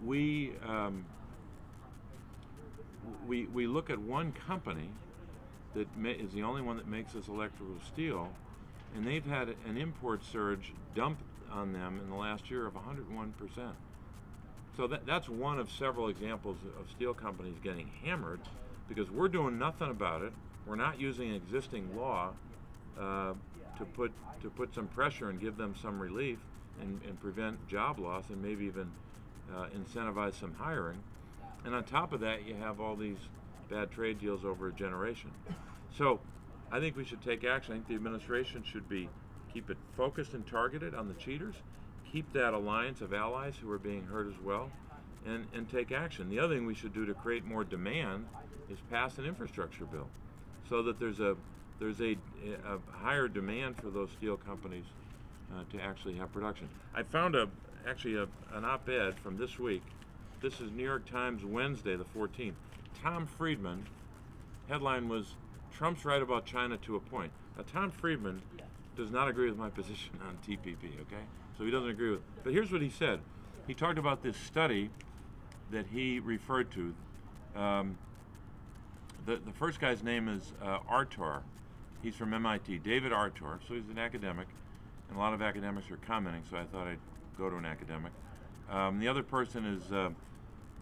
look at one company that is the only one that makes this electrical steel, and they've had an import surge dumped on them in the last year of 101%. So that's one of several examples of steel companies getting hammered because we're doing nothing about it. We're not using existing law to put some pressure and give them some relief and prevent job loss and maybe even incentivize some hiring. And on top of that, you have all these bad trade deals over a generation. So I think we should take action. I think the administration should keep it focused and targeted on the cheaters, keep that alliance of allies who are being hurt as well, and take action. The other thing we should do to create more demand is pass an infrastructure bill so that there's a higher demand for those steel companies to actually have production. I found actually an op-ed from this week. This is New York Times, Wednesday the 14th. Tom Friedman, headline was, "Trump's right about China to a point." Now, Tom Friedman does not agree with my position on TPP, okay? So he doesn't agree with it. But here's what he said. He talked about this study that he referred to. The first guy's name is Artur. He's from MIT, David Artur. So he's an academic, and a lot of academics are commenting, so I thought I'd go to an academic. The other person is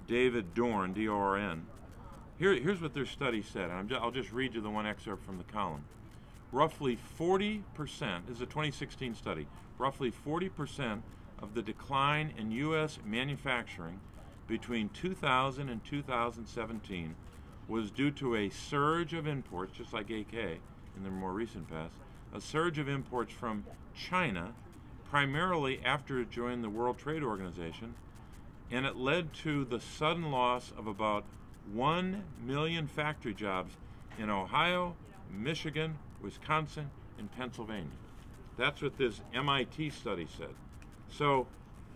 David Dorn, D-O-R-N. Here's what their study said. And I'll just read you the one excerpt from the column. Roughly 40%, this is a 2016 study, roughly 40% of the decline in U.S. manufacturing between 2000 and 2017 was due to a surge of imports, just like AK in the more recent past, a surge of imports from China, primarily after it joined the World Trade Organization, and it led to the sudden loss of about 1 million factory jobs in Ohio, Michigan, Wisconsin, and Pennsylvania. That's what this MIT study said. So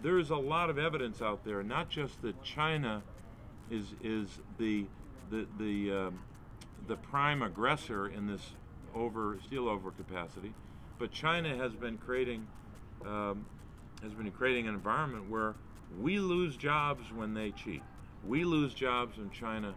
there is a lot of evidence out there, not just that China is the prime aggressor in this steel overcapacity, but China has been creating an environment where we lose jobs when they cheat. We lose jobs when China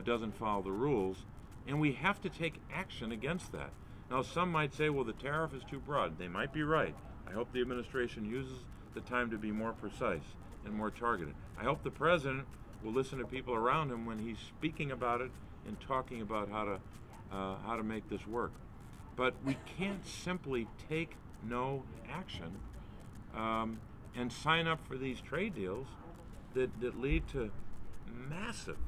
doesn't follow the rules, and we have to take action against that. Now, some might say, well, the tariff is too broad. They might be right. I hope the administration uses the time to be more precise and more targeted. I hope the president will listen to people around him when he's speaking about it and talking about how to make this work. But we can't simply take no action and sign up for these trade deals that lead to massive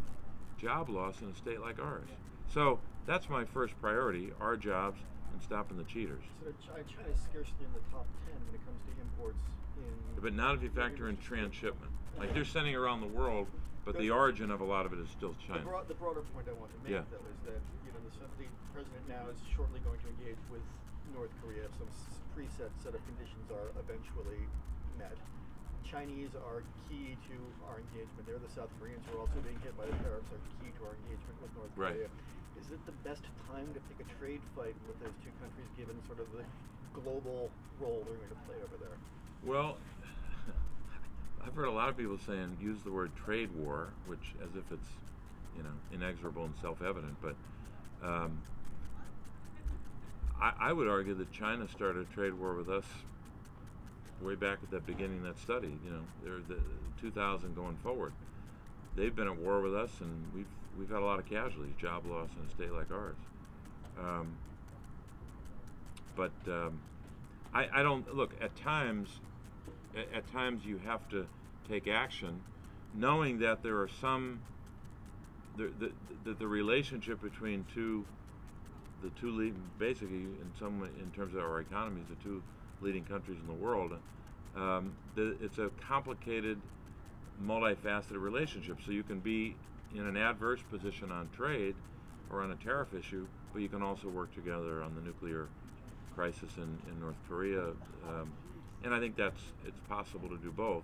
job loss in a state like ours. So that's my first priority, our jobs and stopping the cheaters. So China's scarcely in the top 10 when it comes to imports in... But not if you factor in transshipment. Like they're sending around the world, but the origin of a lot of it is still China. The broader point I want to make, though, is that the president now is shortly going to engage with North Korea. Some preset set of conditions are eventually met. Chinese are key to our engagement. They're the South Koreans who are also being hit by the tariffs, are key to our engagement with North Korea. Is it the best time to pick a trade fight with those two countries, given sort of the global role they're going to play over there? Well, I've heard a lot of people saying, use the word trade war, which as if it's, inexorable and self-evident, but I would argue that China started a trade war with us way back at the beginning of that study. They're the 2000 going forward. They've been at war with us, and we've had a lot of casualties, job loss in a state like ours. I don't look at times. At times, you have to take action, knowing that there are the relationship between basically in terms of our economies, the two leading countries in the world. It's a complicated, multifaceted relationship. So you can be in an adverse position on trade or on a tariff issue, but you can also work together on the nuclear crisis in North Korea. And I think it's possible to do both.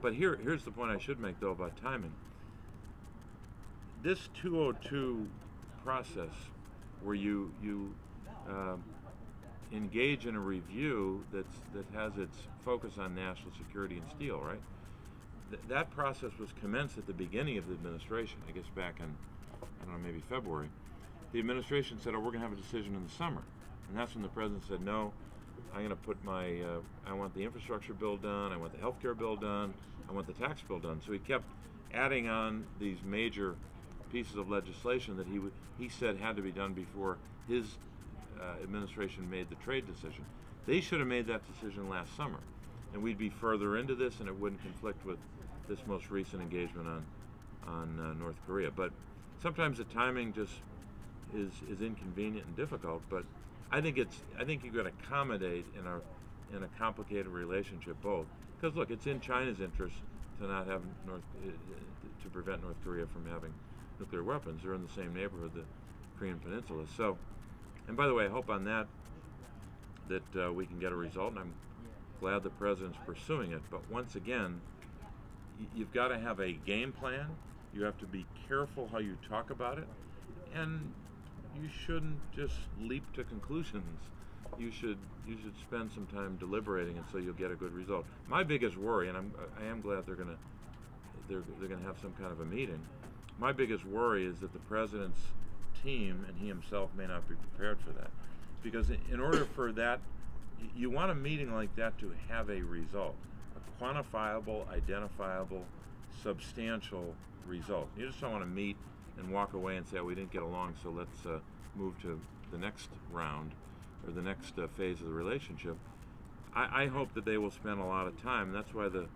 But here's the point I should make, though, about timing. This 202 process, where you engage in a review that has its focus on national security and steel, right? That process was commenced at the beginning of the administration, I guess back in, maybe February. The administration said, oh, we're going to have a decision in the summer. And that's when the president said, no, I'm going to put I want the infrastructure bill done, I want the health care bill done, I want the tax bill done. So he kept adding on these major pieces of legislation that he said had to be done before his administration made the trade decision. They should have made that decision last summer, and we'd be further into this, and it wouldn't conflict with this most recent engagement on North Korea. But sometimes the timing just is inconvenient and difficult. But I think you've got to accommodate in a complicated relationship both, because look, it's in China's interest to not have to prevent North Korea from having nuclear weapons. They're in the same neighborhood, the Korean Peninsula. So, and by the way, I hope on that we can get a result, and I'm glad the president's pursuing it. But once again, you've got to have a game plan. You have to be careful how you talk about it, and you shouldn't just leap to conclusions. You should spend some time deliberating, and so you'll get a good result. My biggest worry, and I am glad they're gonna have some kind of a meeting. My biggest worry is that the president's team and he himself may not be prepared for that, because in order for that, you want a meeting like that to have a result, a quantifiable, identifiable, substantial result. You just don't want to meet and walk away and say, oh, we didn't get along, so let's move to the next round or the next phase of the relationship. I hope that they will spend a lot of time, and that's why the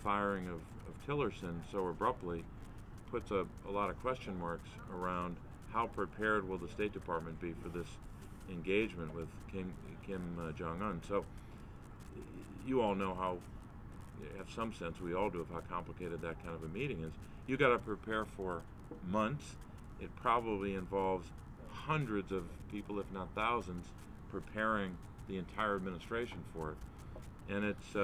firing of Tillerson so abruptly puts a lot of question marks around how prepared will the State Department be for this engagement with Kim Jong-un. So you all know how, have some sense, we all do, of how complicated that kind of a meeting is. You got to prepare for months, it probably involves hundreds of people, if not thousands, preparing the entire administration for it, and it's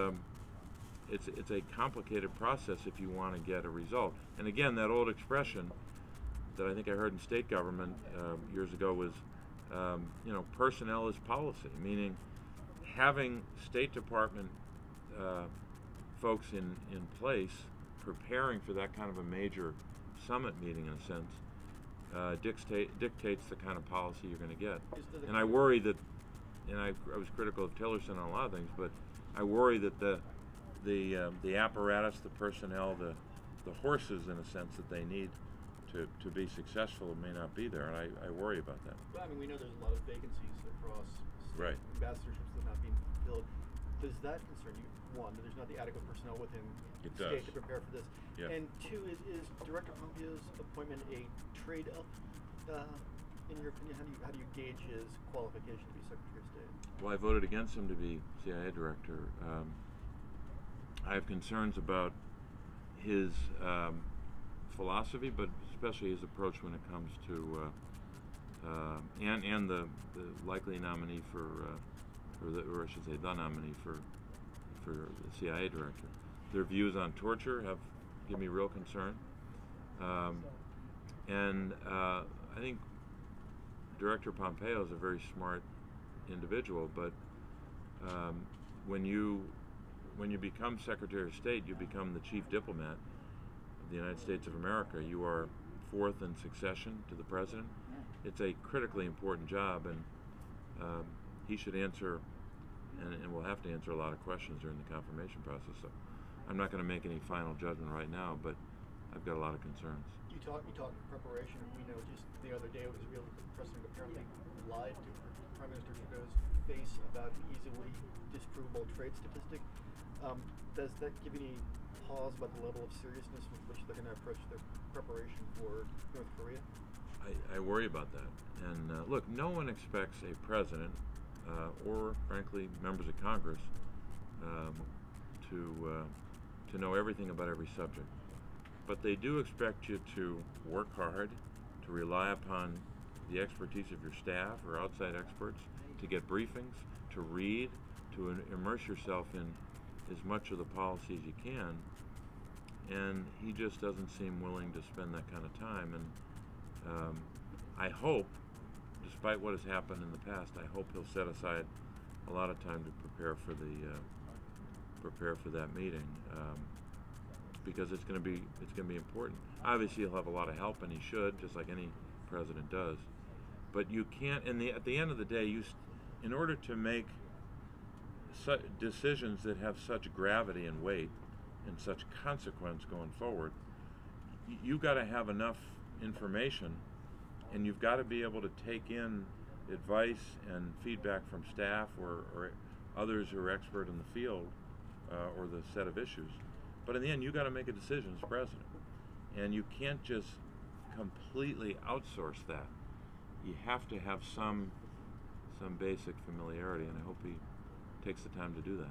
a complicated process if you want to get a result. And again, that old expression that I think I heard in state government years ago was, personnel is policy, meaning having State Department folks in place preparing for that kind of a major summit meeting, in a sense, dictates the kind of policy you're going to get. And I worry that, and I was critical of Tillerson on a lot of things, but I worry that the apparatus, the personnel, the horses, in a sense, that they need to be successful may not be there, and I worry about that. Well, I mean, we know there's a lot of vacancies across right. ambassadorships that are not being filled. Does that concern you? One, that there's not the adequate personnel within it state does. to prepare for this. Yeah. And two, is Director Pompeo's appointment a trade-up? In your opinion, how do you gauge his qualification to be Secretary of State? Well, I voted against him to be CIA director. I have concerns about his philosophy, but especially his approach when it comes to and the likely nominee or I should say the nominee for the CIA director. Their views on torture give me real concern, and I think Director Pompeo is a very smart individual, but when you become Secretary of State, you become the chief diplomat of the United States of America. You are fourth in succession to the president. It's a critically important job, and he should answer, and will have to answer a lot of questions during the confirmation process. So I'm not going to make any final judgment right now, but I've got a lot of concerns. You talk preparation. We know just the other day it was real. The president apparently lied to Prime Minister Trudeau's face about an easily disprovable trade statistic. Does that give you any pause about the level of seriousness with which they're going to approach their preparation for North Korea? I worry about that. And look, no one expects a president or, frankly, members of Congress to know everything about every subject. But they do expect you to work hard, to rely upon the expertise of your staff or outside experts, to get briefings, to read, to immerse yourself in as much of the policy as you can. And he just doesn't seem willing to spend that kind of time. And I hope, despite what has happened in the past, I hope he'll set aside a lot of time to prepare for that meeting, because it's going to be important. Obviously, he'll have a lot of help, and he should, just like any president does. But you can't. At the end of the day, in order to make decisions that have such gravity and weight and such consequence going forward, you've got to have enough information, and you've got to be able to take in advice and feedback from staff or others who are expert in the field or the set of issues. But in the end, you've got to make a decision as president, and you can't just completely outsource that. You have to have some basic familiarity, and I hope he takes the time to do that.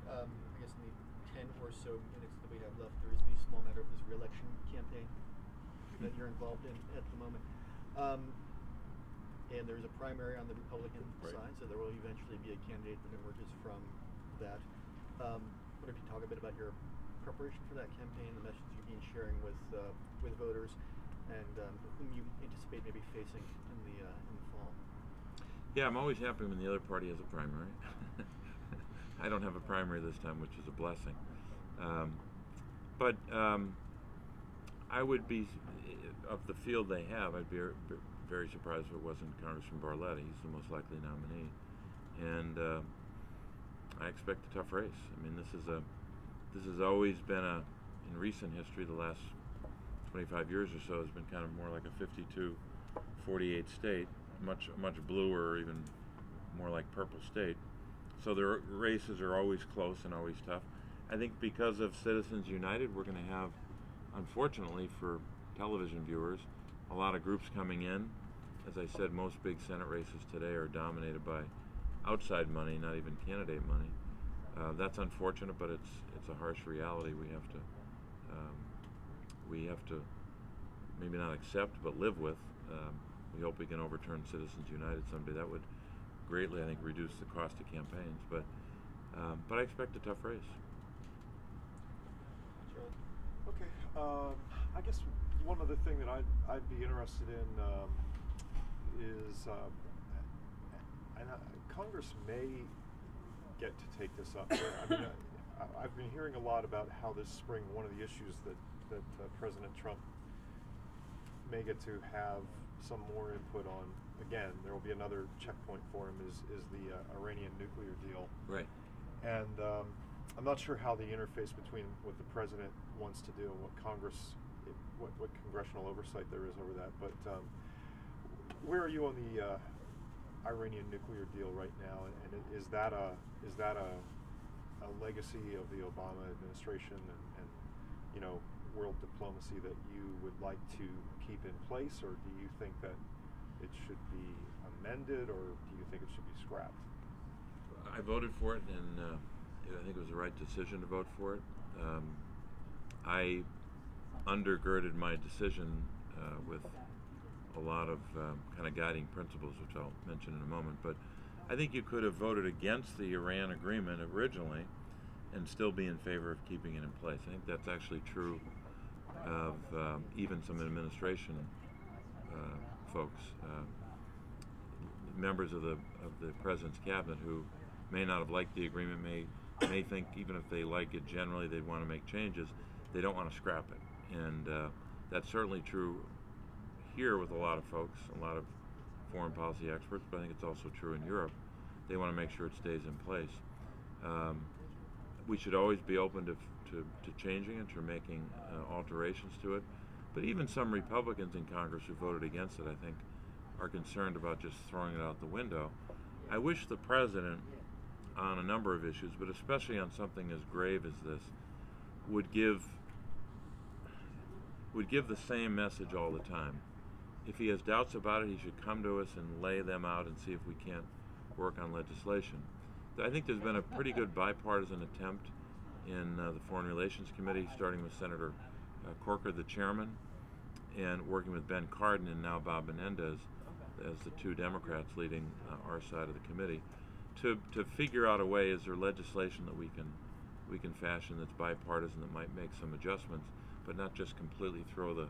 And I guess in the 10 or so minutes that we have left, there is the small matter of this re-election campaign that you're involved in at the moment. And there's a primary on the Republican side, so there will eventually be a candidate that emerges from that. What if you talk a bit about your preparation for that campaign, the message you've been sharing with voters, and whom you anticipate maybe facing in the fall? Yeah, I'm always happy when the other party has a primary. I don't have a primary this time, which is a blessing. But I would be, of the field they have, I'd be very surprised if it wasn't Congressman Barletta. He's the most likely nominee. And I expect a tough race. I mean, this has always been in recent history, the last 25 years or so, has been kind of more like a 52-48 state, much bluer, even more like purple state. So the races are always close and always tough. I think because of Citizens United, we're going to have, unfortunately for television viewers, a lot of groups coming in. As I said, most big Senate races today are dominated by outside money, not even candidate money. That's unfortunate, but it's a harsh reality we have to maybe not accept, but live with. We hope we can overturn Citizens United someday. That would greatly, I think, reduce the cost of campaigns. But I expect a tough race. Okay. I guess one other thing that I'd be interested in is, Congress may get to take this up. I mean, I've been hearing a lot about how this spring one of the issues that President Trump may get to have some more input on. Again, there will be another checkpoint for him. Is the Iranian nuclear deal? Right. And I'm not sure how the interface between what the president wants to do and what Congress, what congressional oversight there is over that. But where are you on the Iranian nuclear deal right now? And is that a legacy of the Obama administration and world diplomacy that you would like to keep in place, or do you think that it should be amended, or do you think it should be scrapped? I voted for it, and I think it was the right decision to vote for it. I undergirded my decision with a lot of kind of guiding principles, which I'll mention in a moment. But I think you could have voted against the Iran agreement originally and still be in favor of keeping it in place. I think that's actually true of even some administration folks, members of the president's cabinet who may not have liked the agreement, may think even if they like it generally, they'd want to make changes. They don't want to scrap it, and that's certainly true here with a lot of folks, a lot of foreign policy experts, but I think it's also true in Europe. They want to make sure it stays in place. We should always be open to changing it, to making alterations to it. But even some Republicans in Congress who voted against it, I think, are concerned about just throwing it out the window. I wish the president, on a number of issues, but especially on something as grave as this, would give the same message all the time. If he has doubts about it, he should come to us and lay them out and see if we can't work on legislation. I think there's been a pretty good bipartisan attempt in the Foreign Relations Committee, starting with Senator Corker, the chairman, and working with Ben Cardin and now Bob Menendez as the two Democrats leading our side of the committee, to figure out a way, is there legislation that we can fashion that's bipartisan, that might make some adjustments, but not just completely throw the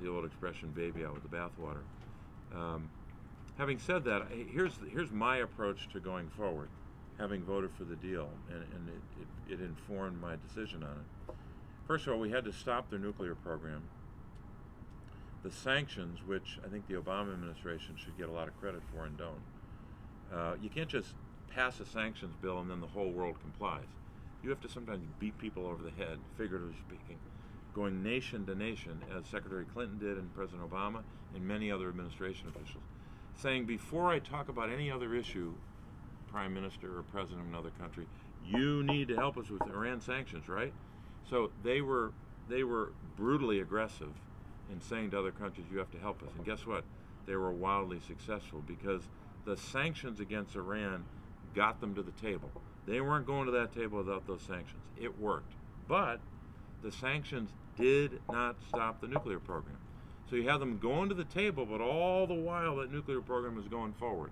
old expression, baby out with the bathwater. Having said that, here's my approach to going forward, having voted for the deal, and it informed my decision on it. First of all, we had to stop their nuclear program. The sanctions, which I think the Obama administration should get a lot of credit for and don't. You can't just pass a sanctions bill and then the whole world complies. You have to sometimes beat people over the head, figuratively speaking, going nation to nation, as Secretary Clinton did and President Obama and many other administration officials, saying, before I talk about any other issue, Prime Minister or President of another country, you need to help us with Iran sanctions, right? So they were brutally aggressive in saying to other countries, you have to help us. And guess what? They were wildly successful, because the sanctions against Iran got them to the table. They weren't going to that table without those sanctions. It worked. But the sanctions did not stop the nuclear program. So you have them going to the table, but all the while that nuclear program is going forward.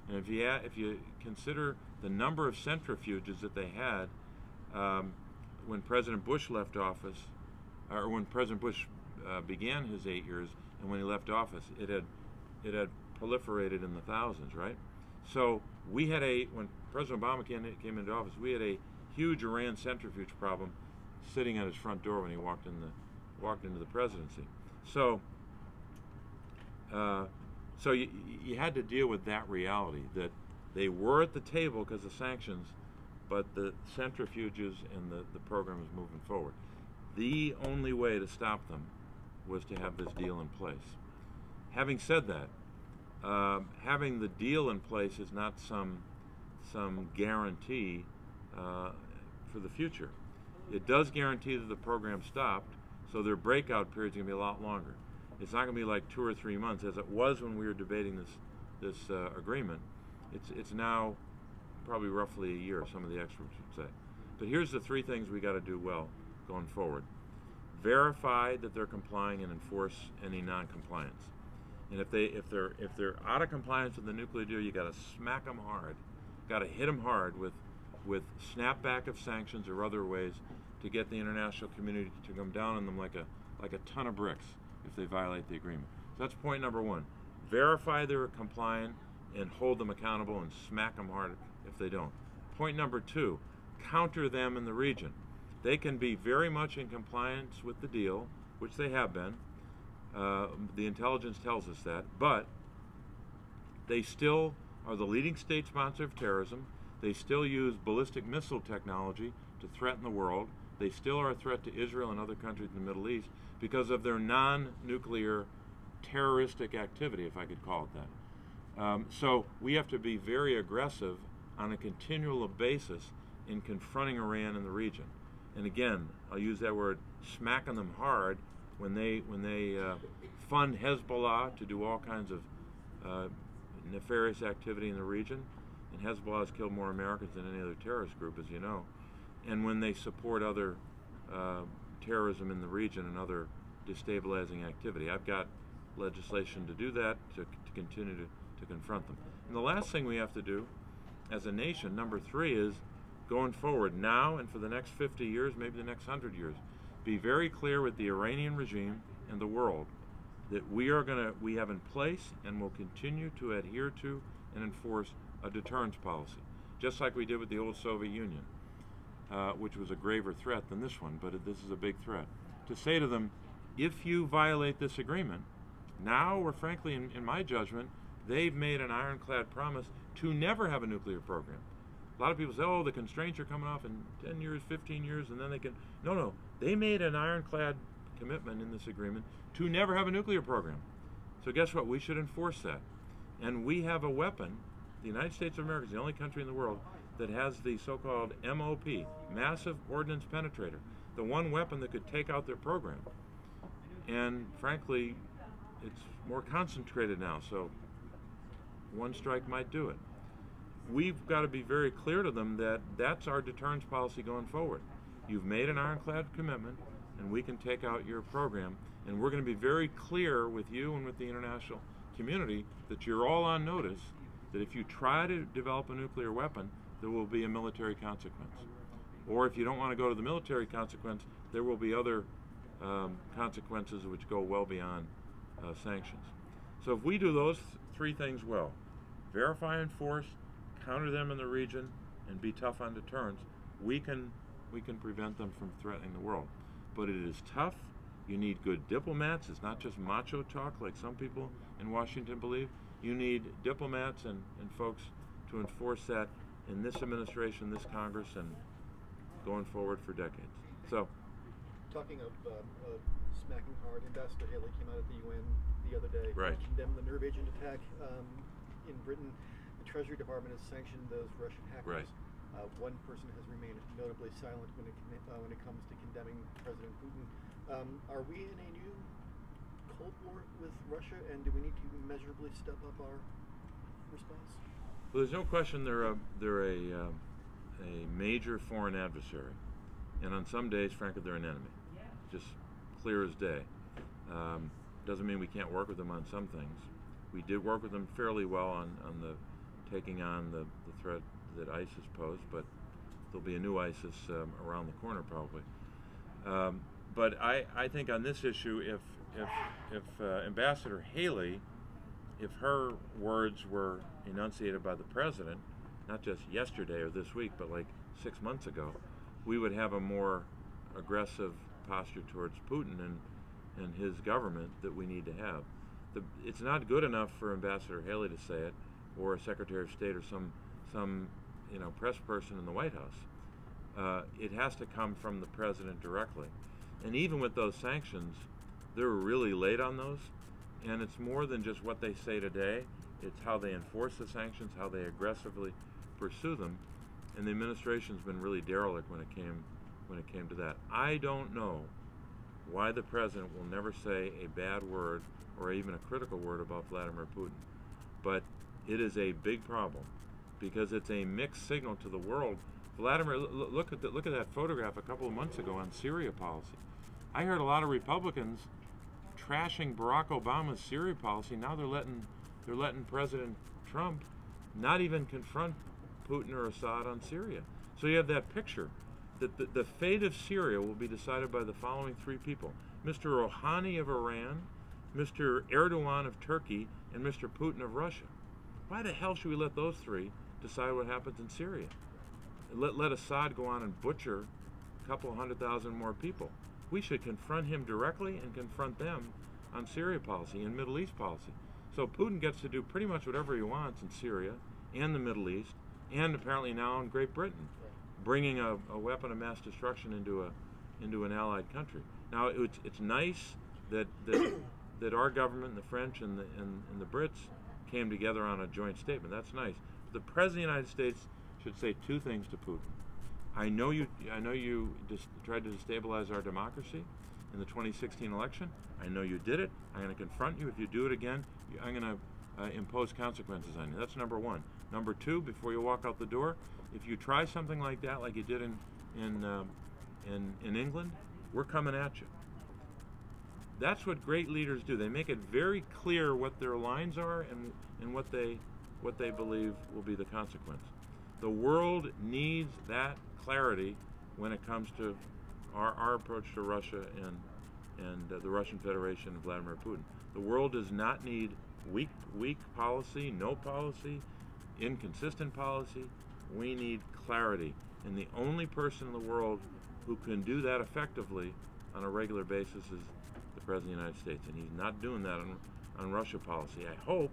And if you consider the number of centrifuges that they had when President Bush left office, or when President Bush began his 8 years, and when he left office, it had proliferated in the thousands, right? So we had when President Obama came into office, we had a huge Iran centrifuge problem sitting at his front door when he walked into the presidency. So you had to deal with that reality, that they were at the table because of sanctions, but the centrifuges and the program is moving forward. The only way to stop them was to have this deal in place. Having said that, having the deal in place is not some guarantee for the future. It does guarantee that the program stopped, so their breakout period is going to be a lot longer. It's not going to be like 2 or 3 months as it was when we were debating this agreement. It's now probably roughly a year, some of the experts would say. But here's the 3 things we got to do well going forward. verify that they're complying and enforce any non-compliance. And if they're out of compliance with the nuclear deal, you got to smack them hard, got to hit them hard with snapback of sanctions or other ways to get the international community to come down on them like a ton of bricks if they violate the agreement. So that's point number one. Verify they're compliant and hold them accountable and smack them hard if they don't. Point number two, counter them in the region. They can be very much in compliance with the deal, which they have been. The intelligence tells us that, but they still are the leading state sponsor of terrorism. They still use ballistic missile technology to threaten the world. They still are a threat to Israel and other countries in the Middle East because of their non-nuclear terroristic activity, if I could call it that. So we have to be very aggressive on a continual basis in confronting Iran in the region. And again, I'll use that word, smacking them hard when they fund Hezbollah to do all kinds of nefarious activity in the region. And Hezbollah has killed more Americans than any other terrorist group, as you know. And when they support other terrorism in the region and other destabilizing activity. I've got legislation to do that, to continue to confront them. And the last thing we have to do as a nation, number three, is going forward now and for the next 50 years, maybe the next 100 years, be very clear with the Iranian regime and the world that we have in place and will continue to adhere to and enforce a deterrence policy, just like we did with the old Soviet Union, which was a graver threat than this one, but this is a big threat. To say to them, if you violate this agreement, now, or frankly, in my judgment, they've made an ironclad promise to never have a nuclear program. A lot of people say, oh, the constraints are coming off in 10 years, 15 years, and then they can... No, they made an ironclad commitment in this agreement to never have a nuclear program. So guess what? We should enforce that. And we have a weapon. The United States of America is the only country in the world that has the so-called MOP, Massive Ordnance Penetrator, the one weapon that could take out their program. And frankly, it's more concentrated now, so one strike might do it. We've got to be very clear to them that that's our deterrence policy going forward. You've made an ironclad commitment, and we can take out your program, and we're going to be very clear with you and with the international community that you're all on notice that if you try to develop a nuclear weapon, there will be a military consequence. Or if you don't want to go to the military consequence, there will be other consequences which go well beyond sanctions. So if we do those three things well, verify, enforce, counter them in the region, and be tough on deterrence, we can prevent them from threatening the world. But it is tough. You need good diplomats. It's not just macho talk like some people in Washington believe. You need diplomats and folks to enforce that in this administration, this Congress, and going forward for decades. So, talking of smacking hard, Ambassador Haley came out at the UN the other day, right, condemned the nerve agent attack in Britain. The Treasury Department has sanctioned those Russian hackers. Right. One person has remained notably silent when it comes to condemning President Putin. Are we in a new Cold War with Russia, and do we need to measurably step up our response? Well, there's no question they're a major foreign adversary, and on some days, frankly, they're an enemy. Just clear as day. Doesn't mean we can't work with them on some things. We did work with them fairly well on the taking on the threat that ISIS posed, but there'll be a new ISIS around the corner probably. But I think on this issue, if Ambassador Haley, if her words were enunciated by the president, not just yesterday or this week, but like 6 months ago, we would have a more aggressive posture towards Putin and his government that we need to have. It's not good enough for Ambassador Haley to say it, or a Secretary of State, or some press person in the White House. It has to come from the president directly. And even with those sanctions, they're really late on those. And it's more than just what they say today. It's how they enforce the sanctions, how they aggressively pursue them. And the administration's been really derelict when it came to that. I don't know why the president will never say a bad word or even a critical word about Vladimir Putin. But it is a big problem because it's a mixed signal to the world. Vladimir, look at that photograph a couple of months ago on Syria policy. I heard a lot of Republicans trashing Barack Obama's Syria policy. Now they're letting President Trump not even confront Putin or Assad on Syria. So you have that picture that the fate of Syria will be decided by the following three people: Mr. Rouhani of Iran, Mr. Erdogan of Turkey, and Mr. Putin of Russia. Why the hell should we let those three decide what happens in Syria? Let Assad go on and butcher a couple 100,000 more people. We should confront him directly and confront them on Syria policy and Middle East policy. So Putin gets to do pretty much whatever he wants in Syria and the Middle East, and apparently now in Great Britain, bringing a weapon of mass destruction into an allied country. Now it's nice that our government, the French and the Brits, came together on a joint statement. That's nice. But the President of the United States should say two things to Putin. I know you tried to destabilize our democracy in the 2016 election. I know you did it. I'm going to confront you. If you do it again, I'm going to impose consequences on you. That's number one. Number two, before you walk out the door, if you try something like that, like you did in England, we're coming at you. That's what great leaders do. They make it very clear what their lines are and what they believe will be the consequence. The world needs that clarity when it comes to our approach to Russia and the Russian Federation and Vladimir Putin. The world does not need weak policy, no policy, inconsistent policy. We need clarity. And the only person in the world who can do that effectively on a regular basis is the President of the United States. And he's not doing that on Russia policy. I hope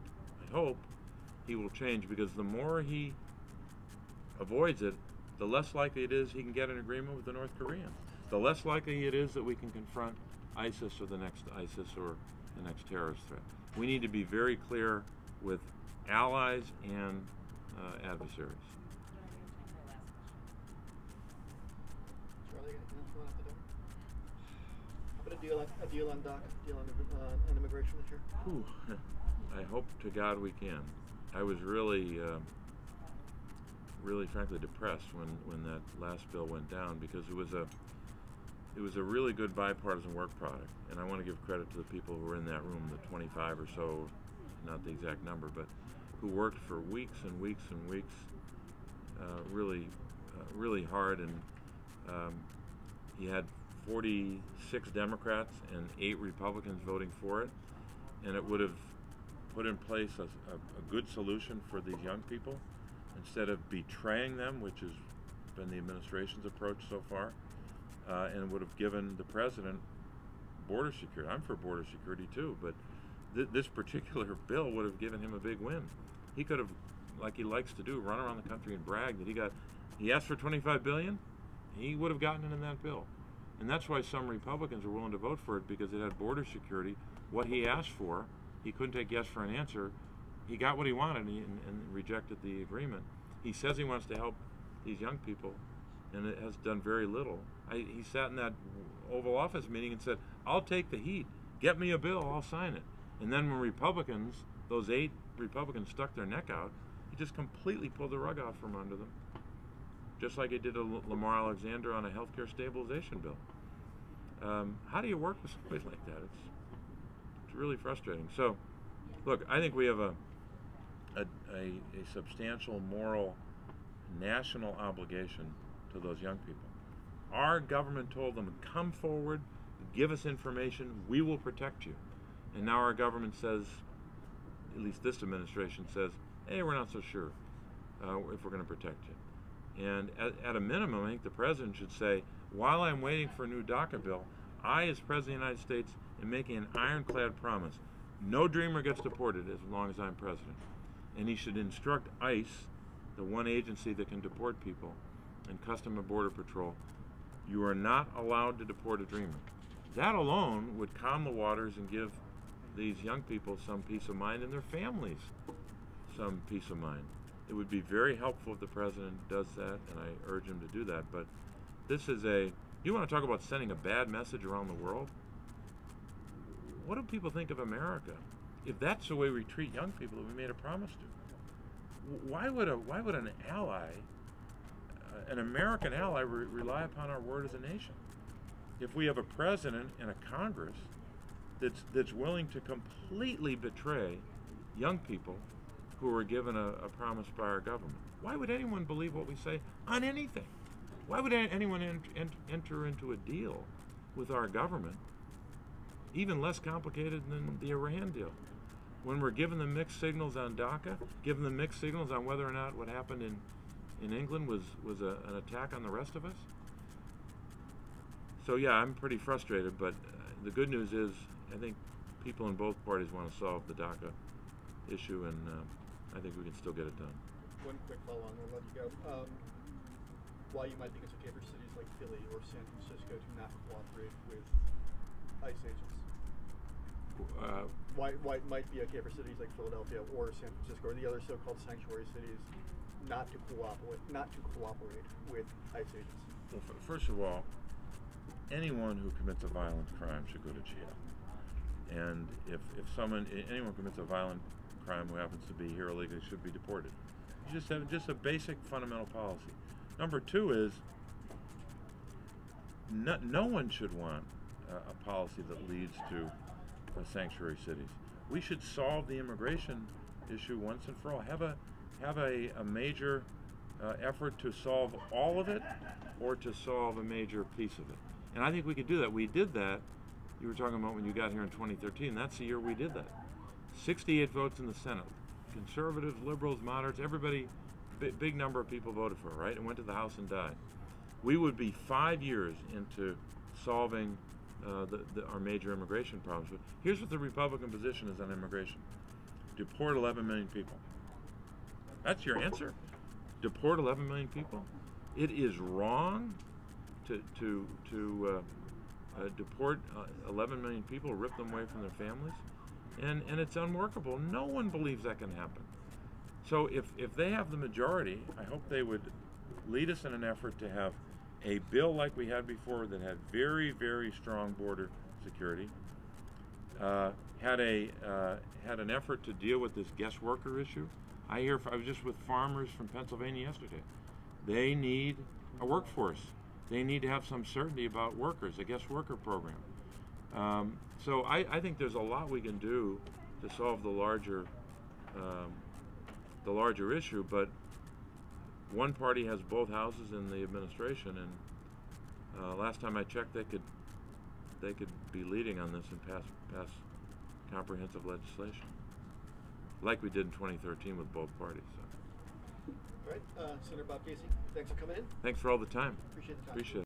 he will change, because the more he avoids it, the less likely it is he can get an agreement with the North Koreans. The less likely it is that we can confront ISIS or the next ISIS or the next terrorist threat. We need to be very clear with allies and adversaries. Charlie, anything else you want to do? A deal on DACA, deal on immigration this year? Whew. I hope to God we can. I was really frankly depressed when that last bill went down, because it was a really good bipartisan work product, and I want to give credit to the people who were in that room, the 25 or so, not the exact number, but who worked for weeks and weeks and weeks, really hard. And he had 46 Democrats and 8 Republicans voting for it, and it would have put in place a good solution for these young people, instead of betraying them, which has been the administration's approach so far, and would have given the president border security. I'm for border security too, but this particular bill would have given him a big win. He could have, like he likes to do, run around the country and brag that he asked for $25 billion, he would have gotten it in that bill. And that's why some Republicans are willing to vote for it, because it had border security. What he asked for, he couldn't take yes for an answer. He got what he wanted and rejected the agreement. He says he wants to help these young people, and it has done very little. He sat in that Oval Office meeting and said, "I'll take the heat. Get me a bill, I'll sign it." And then when Republicans, those 8 Republicans, stuck their neck out, he just completely pulled the rug out from under them, just like he did to Lamar Alexander on a healthcare stabilization bill. How do you work with somebody like that? It's really frustrating. So, look, I think we have a substantial moral national obligation to those young people. Our government told them, come forward, give us information, we will protect you. And now our government says, at least this administration says, hey, we're not so sure if we're going to protect you. And at a minimum, I think the president should say, while I'm waiting for a new DACA bill, I, as President of the United States, am making an ironclad promise. No dreamer gets deported as long as I'm president. And he should instruct ICE, the one agency that can deport people, and Customs and Border Patrol, you are not allowed to deport a dreamer. That alone would calm the waters and give these young people some peace of mind, and their families some peace of mind. It would be very helpful if the president does that, and I urge him to do that. But this is you want to talk about sending a bad message around the world? What do people think of America if that's the way we treat young people that we made a promise to? Why would an ally, an American ally, rely upon our word as a nation? if we have a president and a Congress that's willing to completely betray young people who were given a promise by our government. Why would anyone believe what we say on anything? Why would anyone enter into a deal with our government, even less complicated than the Iran deal, when we're giving them mixed signals on DACA, giving them mixed signals on whether or not what happened in England was an attack on the rest of us? So yeah, I'm pretty frustrated, but the good news is I think people in both parties want to solve the DACA issue, and I think we can still get it done. One quick follow-on, and I'll let you go. Why you might think it's okay for cities like Philly or San Francisco to not cooperate with ICE agents? Why it might be okay for cities like Philadelphia or San Francisco or the other so-called sanctuary cities not to cooperate with ICE agents? Well, first of all, anyone who commits a violent crime should go to jail. And if anyone commits a violent crime who happens to be here illegally should be deported. You just have a basic fundamental policy. Number two is no one should want a policy that leads to sanctuary cities. We should solve the immigration issue once and for all. Have a major effort to solve all of it, or to solve a major piece of it. And I think we could do that. We did that. You were talking about when you got here in 2013. That's the year we did that. 68 votes in the Senate. Conservatives, liberals, moderates, everybody, big number of people voted for it, right? And went to the House and died. We would be 5 years into solving our major immigration problems. But here's what the Republican position is on immigration. Deport 11 million people. That's your answer? Deport 11 million people? It is wrong to deport 11 million people, rip them away from their families, and it's unworkable. No one believes that can happen. So if they have the majority, I hope they would lead us in an effort to have a bill like we had before that had very, very strong border security, had an effort to deal with this guest worker issue. I was just with farmers from Pennsylvania yesterday. They need a workforce. They need to have some certainty about workers, a guest worker program. So I think there's a lot we can do to solve the larger issue, but one party has both houses in the administration, and last time I checked, they could be leading on this and pass comprehensive legislation, like we did in 2013 with both parties. So. All right, Senator Bob Casey, thanks for coming in. Thanks for all the time. Appreciate the time. Appreciate it.